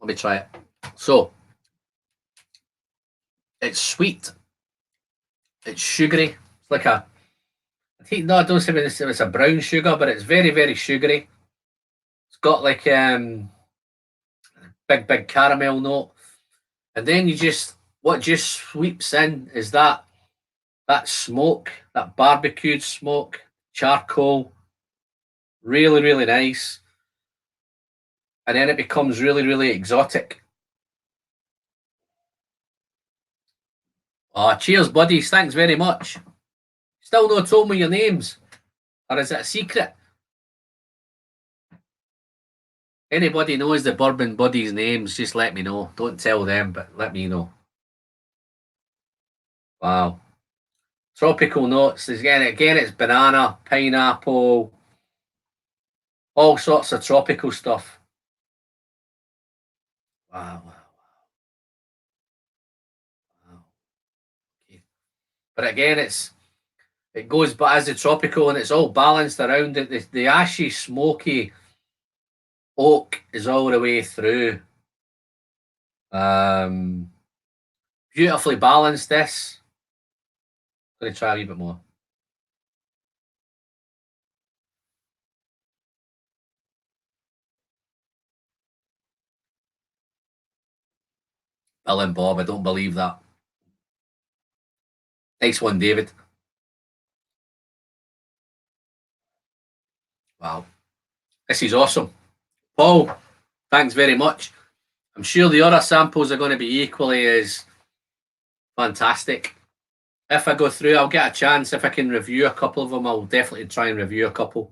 let me try it. So it's sweet. It's sugary. It's like I don't say it's a brown sugar, but it's very, very sugary. It's got like big caramel note, and then what just sweeps in is that smoke, that barbecued smoke, charcoal, really, really nice, and then it becomes really, really exotic. Oh, cheers, buddies! Thanks very much. Still not told me your names, or is it a secret? Anybody knows the bourbon buddies' names, just let me know. Don't tell them, but let me know. Wow. Tropical notes. Again, it's banana, pineapple, all sorts of tropical stuff. Wow. Okay. But again, it goes but as the tropical and it's all balanced around it. The ashy, smoky oak is all the way through. Beautifully balanced this. I'm going to try a wee bit more. Bill and Bob, I don't believe that. Nice one, David. Wow. This is awesome. Paul, thanks very much. I'm sure the other samples are going to be equally as fantastic. If I go through, I'll get a chance. If I can review a couple of them, I'll definitely try and review a couple.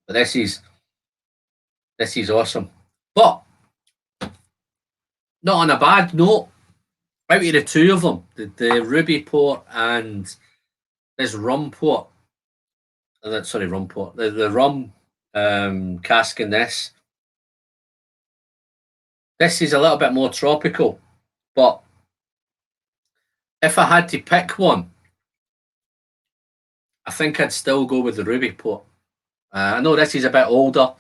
But this is awesome. But not on a bad note. Out of the two of them, the ruby port and this rum port, sorry, rum port, the rum cask in this is a little bit more tropical, but if I had to pick one, I think I'd still go with the ruby port. I know this is a bit older.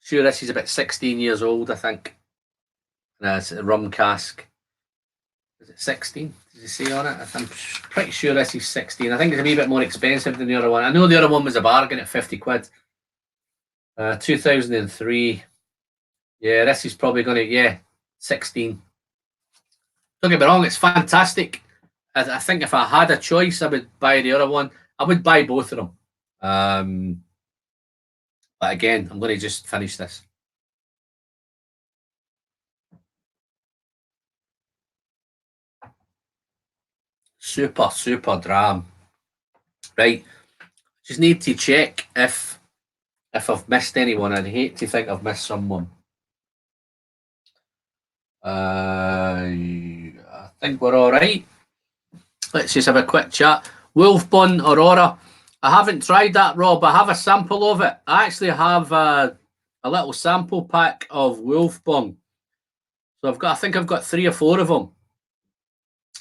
Sure, this is about 16 years old, I think. It's a rum cask. Is it 16? Does it say on it? I'm pretty sure this is 16. I think it's a wee bit more expensive than the other one. I know the other one was a bargain at 50 quid. 2003. Yeah, this is probably going to, 16. Don't get me wrong, it's fantastic. I think if I had a choice, I would buy the other one. I would buy both of them. But again, I'm going to just finish this. Super, super dram. Right. Just need to check if I've missed anyone. I'd hate to think I've missed someone. I think we're all right. Let's just have a quick chat. Wolfbun Aurora. I haven't tried that, Rob. I have a sample of it. I actually have a little sample pack of Wolfbun. So I think I've got 3 or 4 of them.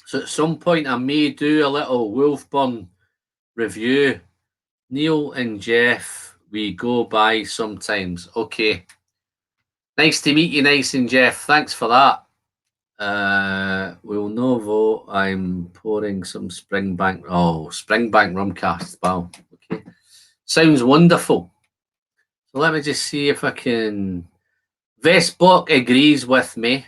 So at some point I may do a little Wolfbun review. Neil and Jeff, we go by sometimes. Okay. Nice to meet you, Nice and Jeff. Thanks for that. We'll no vote. I'm pouring some Springbank. Oh, Springbank rum cast. Wow. Okay. Sounds wonderful. So let me just see if I can. Vestbok agrees with me. I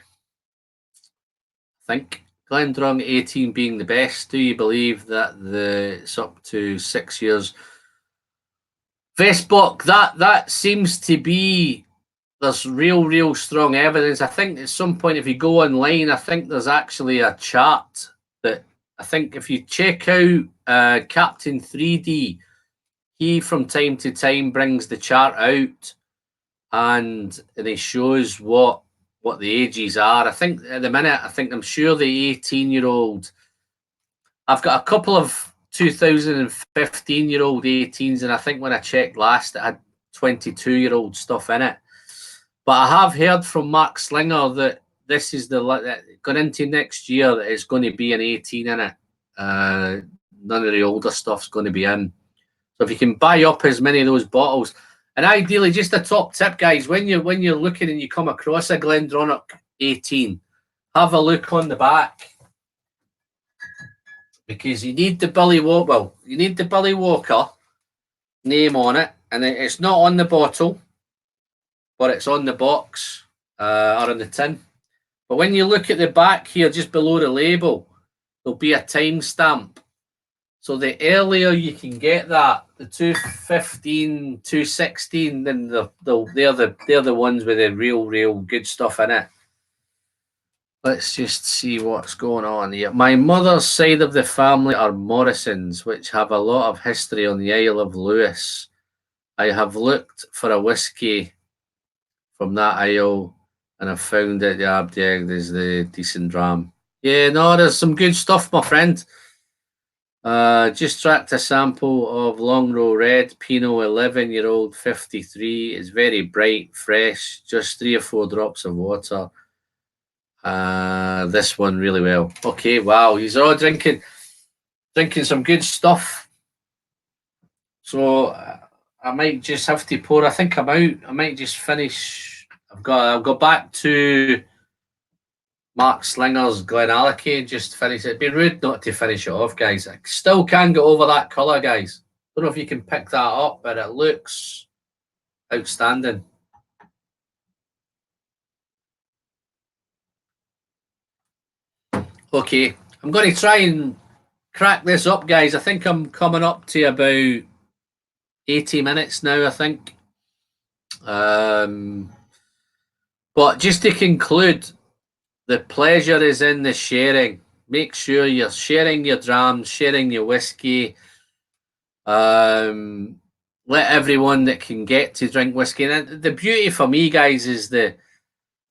think Glendronach 18 being the best. Do you believe that it's up to 6 years? Vestbok, that seems to be. There's real strong evidence. I think at some point, if you go online, I think there's actually a chart that I think if you check out Captain 3D, he from time to time brings the chart out and he shows what the ages are. I think at the minute, I'm sure the 18-year-old, I've got a couple of 2015-year-old 18s, and I think when I checked last, it had 22-year-old stuff in it. But I have heard from Mark Slinger that this is going into next year that it's going to be an 18 in it. None of the older stuff's going to be in. So if you can buy up as many of those bottles, and ideally, just a top tip, guys, when you're looking and you come across a Glendronach 18, have a look on the back, because you need the Billy Walker. Well, you need the Billy Walker name on it, and it's not on the bottle, but it's on the box or on the tin. But when you look at the back here, just below the label, there'll be a timestamp. So the earlier you can get that, the 215, 216, then they're the ones with the real good stuff in it. Let's just see what's going on here. My mother's side of the family are Morrisons, which have a lot of history on the Isle of Lewis. I have looked for a whiskey from that isle, and I found that the Abdieg is the decent dram. Yeah, no, there's some good stuff, my friend. Just tracked a sample of Long Row Red Pinot 11-year-old 53. It's very bright, fresh, just 3 or 4 drops of water. This one really well. Okay, wow, he's all drinking some good stuff. So I might just have to pour. I think I'm out. I might just finish. I'll go back to Mark Slinger's Glenallachie and just finish it. It'd be rude not to finish it off, guys. I still can't get over that colour, guys. Don't know if you can pick that up, but it looks outstanding. Okay, I'm going to try and crack this up, guys. I think I'm coming up to about 80 minutes now, I think. But just to conclude, the pleasure is in the sharing. Make sure you're sharing your drams, sharing your whiskey. Let everyone that can get to drink whiskey. And the beauty for me, guys, is the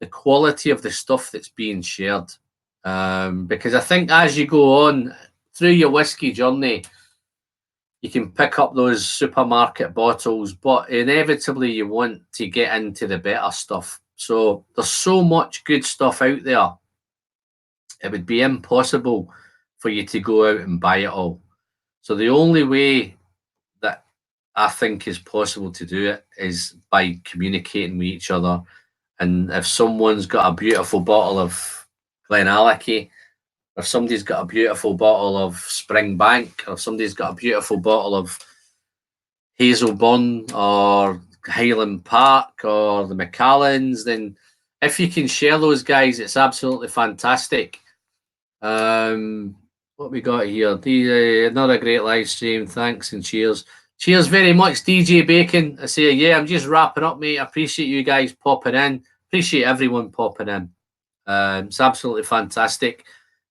quality of the stuff that's being shared. because I think as you go on through your whiskey journey, you can pick up those supermarket bottles, but inevitably you want to get into the better stuff. So there's so much good stuff out there. It would be impossible for you to go out and buy it all. So the only way that I think is possible to do it is by communicating with each other. And if someone's got a beautiful bottle of Glenallachie, if somebody's got a beautiful bottle of Springbank, or if somebody's got a beautiful bottle of Hazelburn or Highland Park or the Macallans, then if you can share those guys, it's absolutely fantastic. What we got here? Another great live stream. Thanks and cheers. Cheers very much, DJ Bacon. I say, yeah, I'm just wrapping up, mate. I appreciate you guys popping in. Appreciate everyone popping in. It's absolutely fantastic.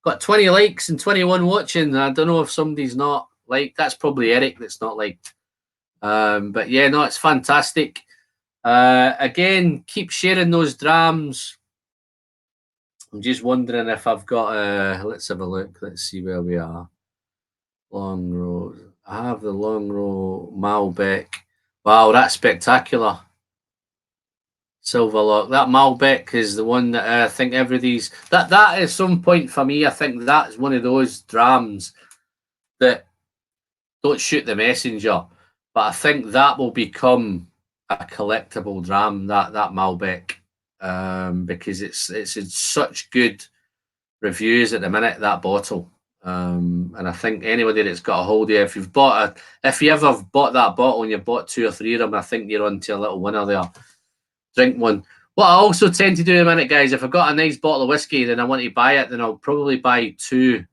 Got 20 likes and 21 watching. I don't know if somebody's not liked. That's probably Eric that's not liked. But yeah, no, it's fantastic. Again, keep sharing those drams. I'm just wondering if I've got let's have a look. Let's see where we are. Long Row. I have the Long Row Malbec. Wow, that's spectacular. Silverlock. That Malbec is the one that I think everybody's that at some point for me, I think that's one of those drams that don't shoot the messenger. But I think that will become a collectible dram, that Malbec. Because it's in such good reviews at the minute, that bottle. And I think anybody that's got a hold of it, if you ever bought that bottle and you bought 2 or 3 of them, I think you're onto a little winner there. Drink one. What I also tend to do in a minute, guys, if I've got a nice bottle of whiskey, then I want to buy it, then I'll probably buy 2.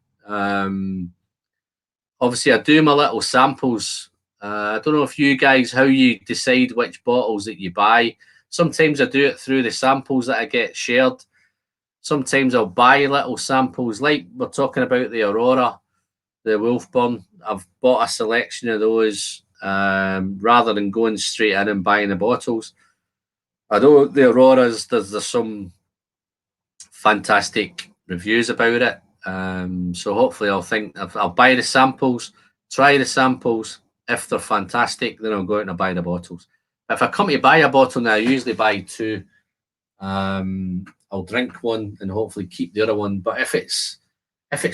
Obviously, I do my little samples. I don't know if you guys, how you decide which bottles that you buy. Sometimes I do it through the samples that I get shared. Sometimes I'll buy little samples, like we're talking about the Aurora, the Wolfburn. I've bought a selection of those rather than going straight in and buying the bottles. I know the Auroras, there's some fantastic reviews about it. So hopefully I'll buy the samples, try the samples. If they're fantastic, then I'll go out and buy the bottles. If I come to buy a bottle now, I usually buy 2. I'll drink one and hopefully keep the other one. But if it's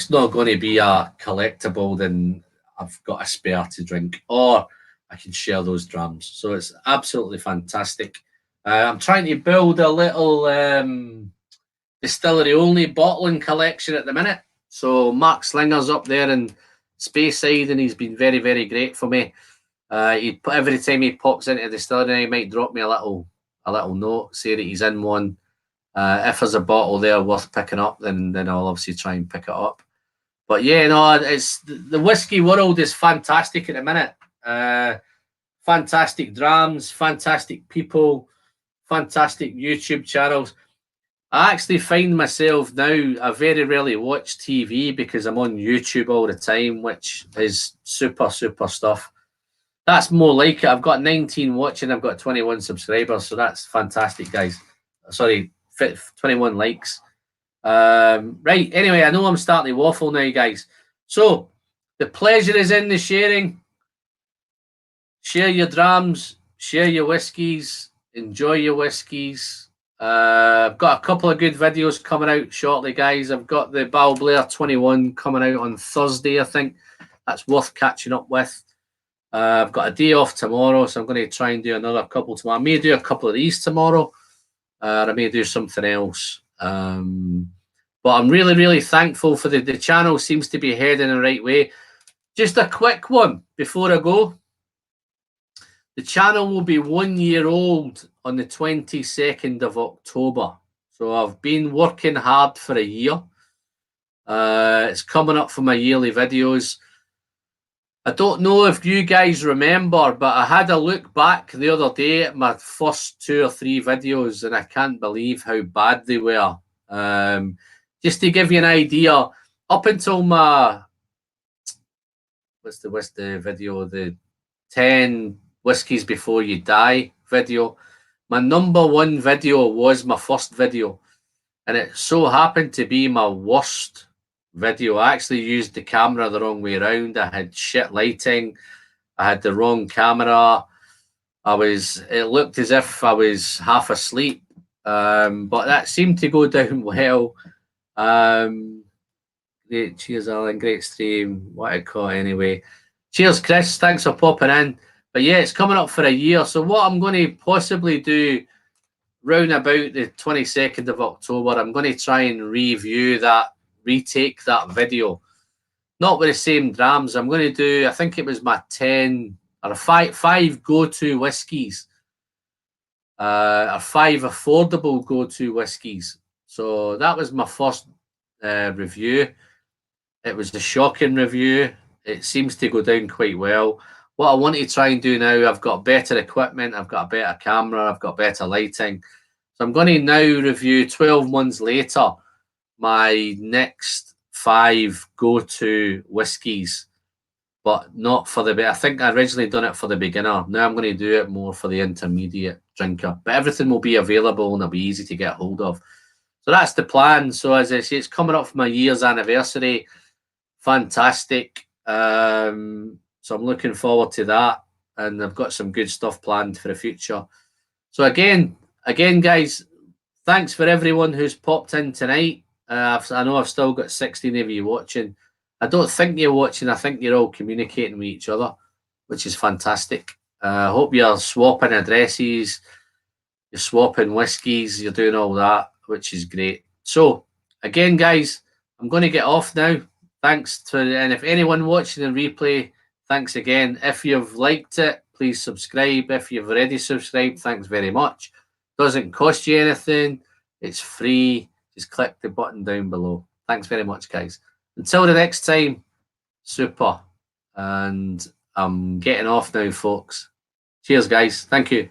not going to be a collectible, then I've got a spare to drink, or I can share those drams. So it's absolutely fantastic. I'm trying to build a little distillery only bottling collection at the minute. So Mark Slinger's up there in Speyside, and he's been very, very great for me. Every time he pops into the distillery, he might drop me a little note, say that he's in one. If there's a bottle there worth picking up, then I'll obviously try and pick it up. But yeah, no, it's the whiskey world is fantastic at the minute. Fantastic drams, fantastic people, fantastic YouTube channels. I actually find myself now, I very rarely watch TV because I'm on YouTube all the time, which is super, super stuff. That's more like it. I've got 19 watching, I've got 21 subscribers, so that's fantastic, guys. Sorry, 21 likes. Right, anyway, I know I'm starting to waffle now, guys. So, the pleasure is in the sharing. Share your drams, share your whiskies, enjoy your whiskies. I've got a couple of good videos coming out shortly, guys. I've got the Balblair 21 coming out on Thursday, I think. That's worth catching up with. I've got a day off tomorrow, so I'm going to try and do another couple tomorrow. I may do a couple of these tomorrow. I may do something else. But I'm really, really thankful for the channel seems to be heading the right way. Just a quick one before I go. The channel will be 1 year old on the 22nd of October. So I've been working hard for a year. It's coming up for my yearly videos. I don't know if you guys remember, but I had a look back the other day at my first 2 or 3 videos, and I can't believe how bad they were. Just to give you an idea, up until my what's the video, the 10 whiskies before you die video, my number 1 video was my first video. and it so happened to be my worst video. I actually used the camera the wrong way around. I had shit lighting. I had the wrong camera. It looked as if I was half asleep, but that seemed to go down well. Great, cheers, Alan. Great stream. What a call, anyway. Cheers, Chris. Thanks for popping in. But yeah, it's coming up for a year. So what I'm going to possibly do round about the 22nd of October, I'm going to try and retake that video. Not with the same drams. I'm going to do, I think it was my 10 or five go-to whiskies. Or 5 affordable go-to whiskies. So that was my first review. It was a shocking review. It seems to go down quite well. What I want to try and do now, I've got better equipment, I've got a better camera, I've got better lighting. So I'm going to now review 12 months later my next 5 go-to whiskies, but not for the. I think I originally done it for the beginner. Now I'm going to do it more for the intermediate drinker. But everything will be available and it'll be easy to get hold of. So that's the plan. So as I say, it's coming up for my year's anniversary. Fantastic. So I'm looking forward to that, and I've got some good stuff planned for the future. So again, guys, thanks for everyone who's popped in tonight. I know I've still got 16 of you watching. I don't think you're watching. I think you're all communicating with each other, which is fantastic. I hope you're swapping addresses, you're swapping whiskies, you're doing all that, which is great. So again, guys, I'm going to get off now. Thanks to, and if anyone watching the replay, thanks again. If you've liked it, please subscribe. If you've already subscribed, thanks very much. Doesn't cost you anything. It's free. Just click the button down below. Thanks very much, guys. Until the next time, super. And I'm getting off now, folks. Cheers, guys. Thank you.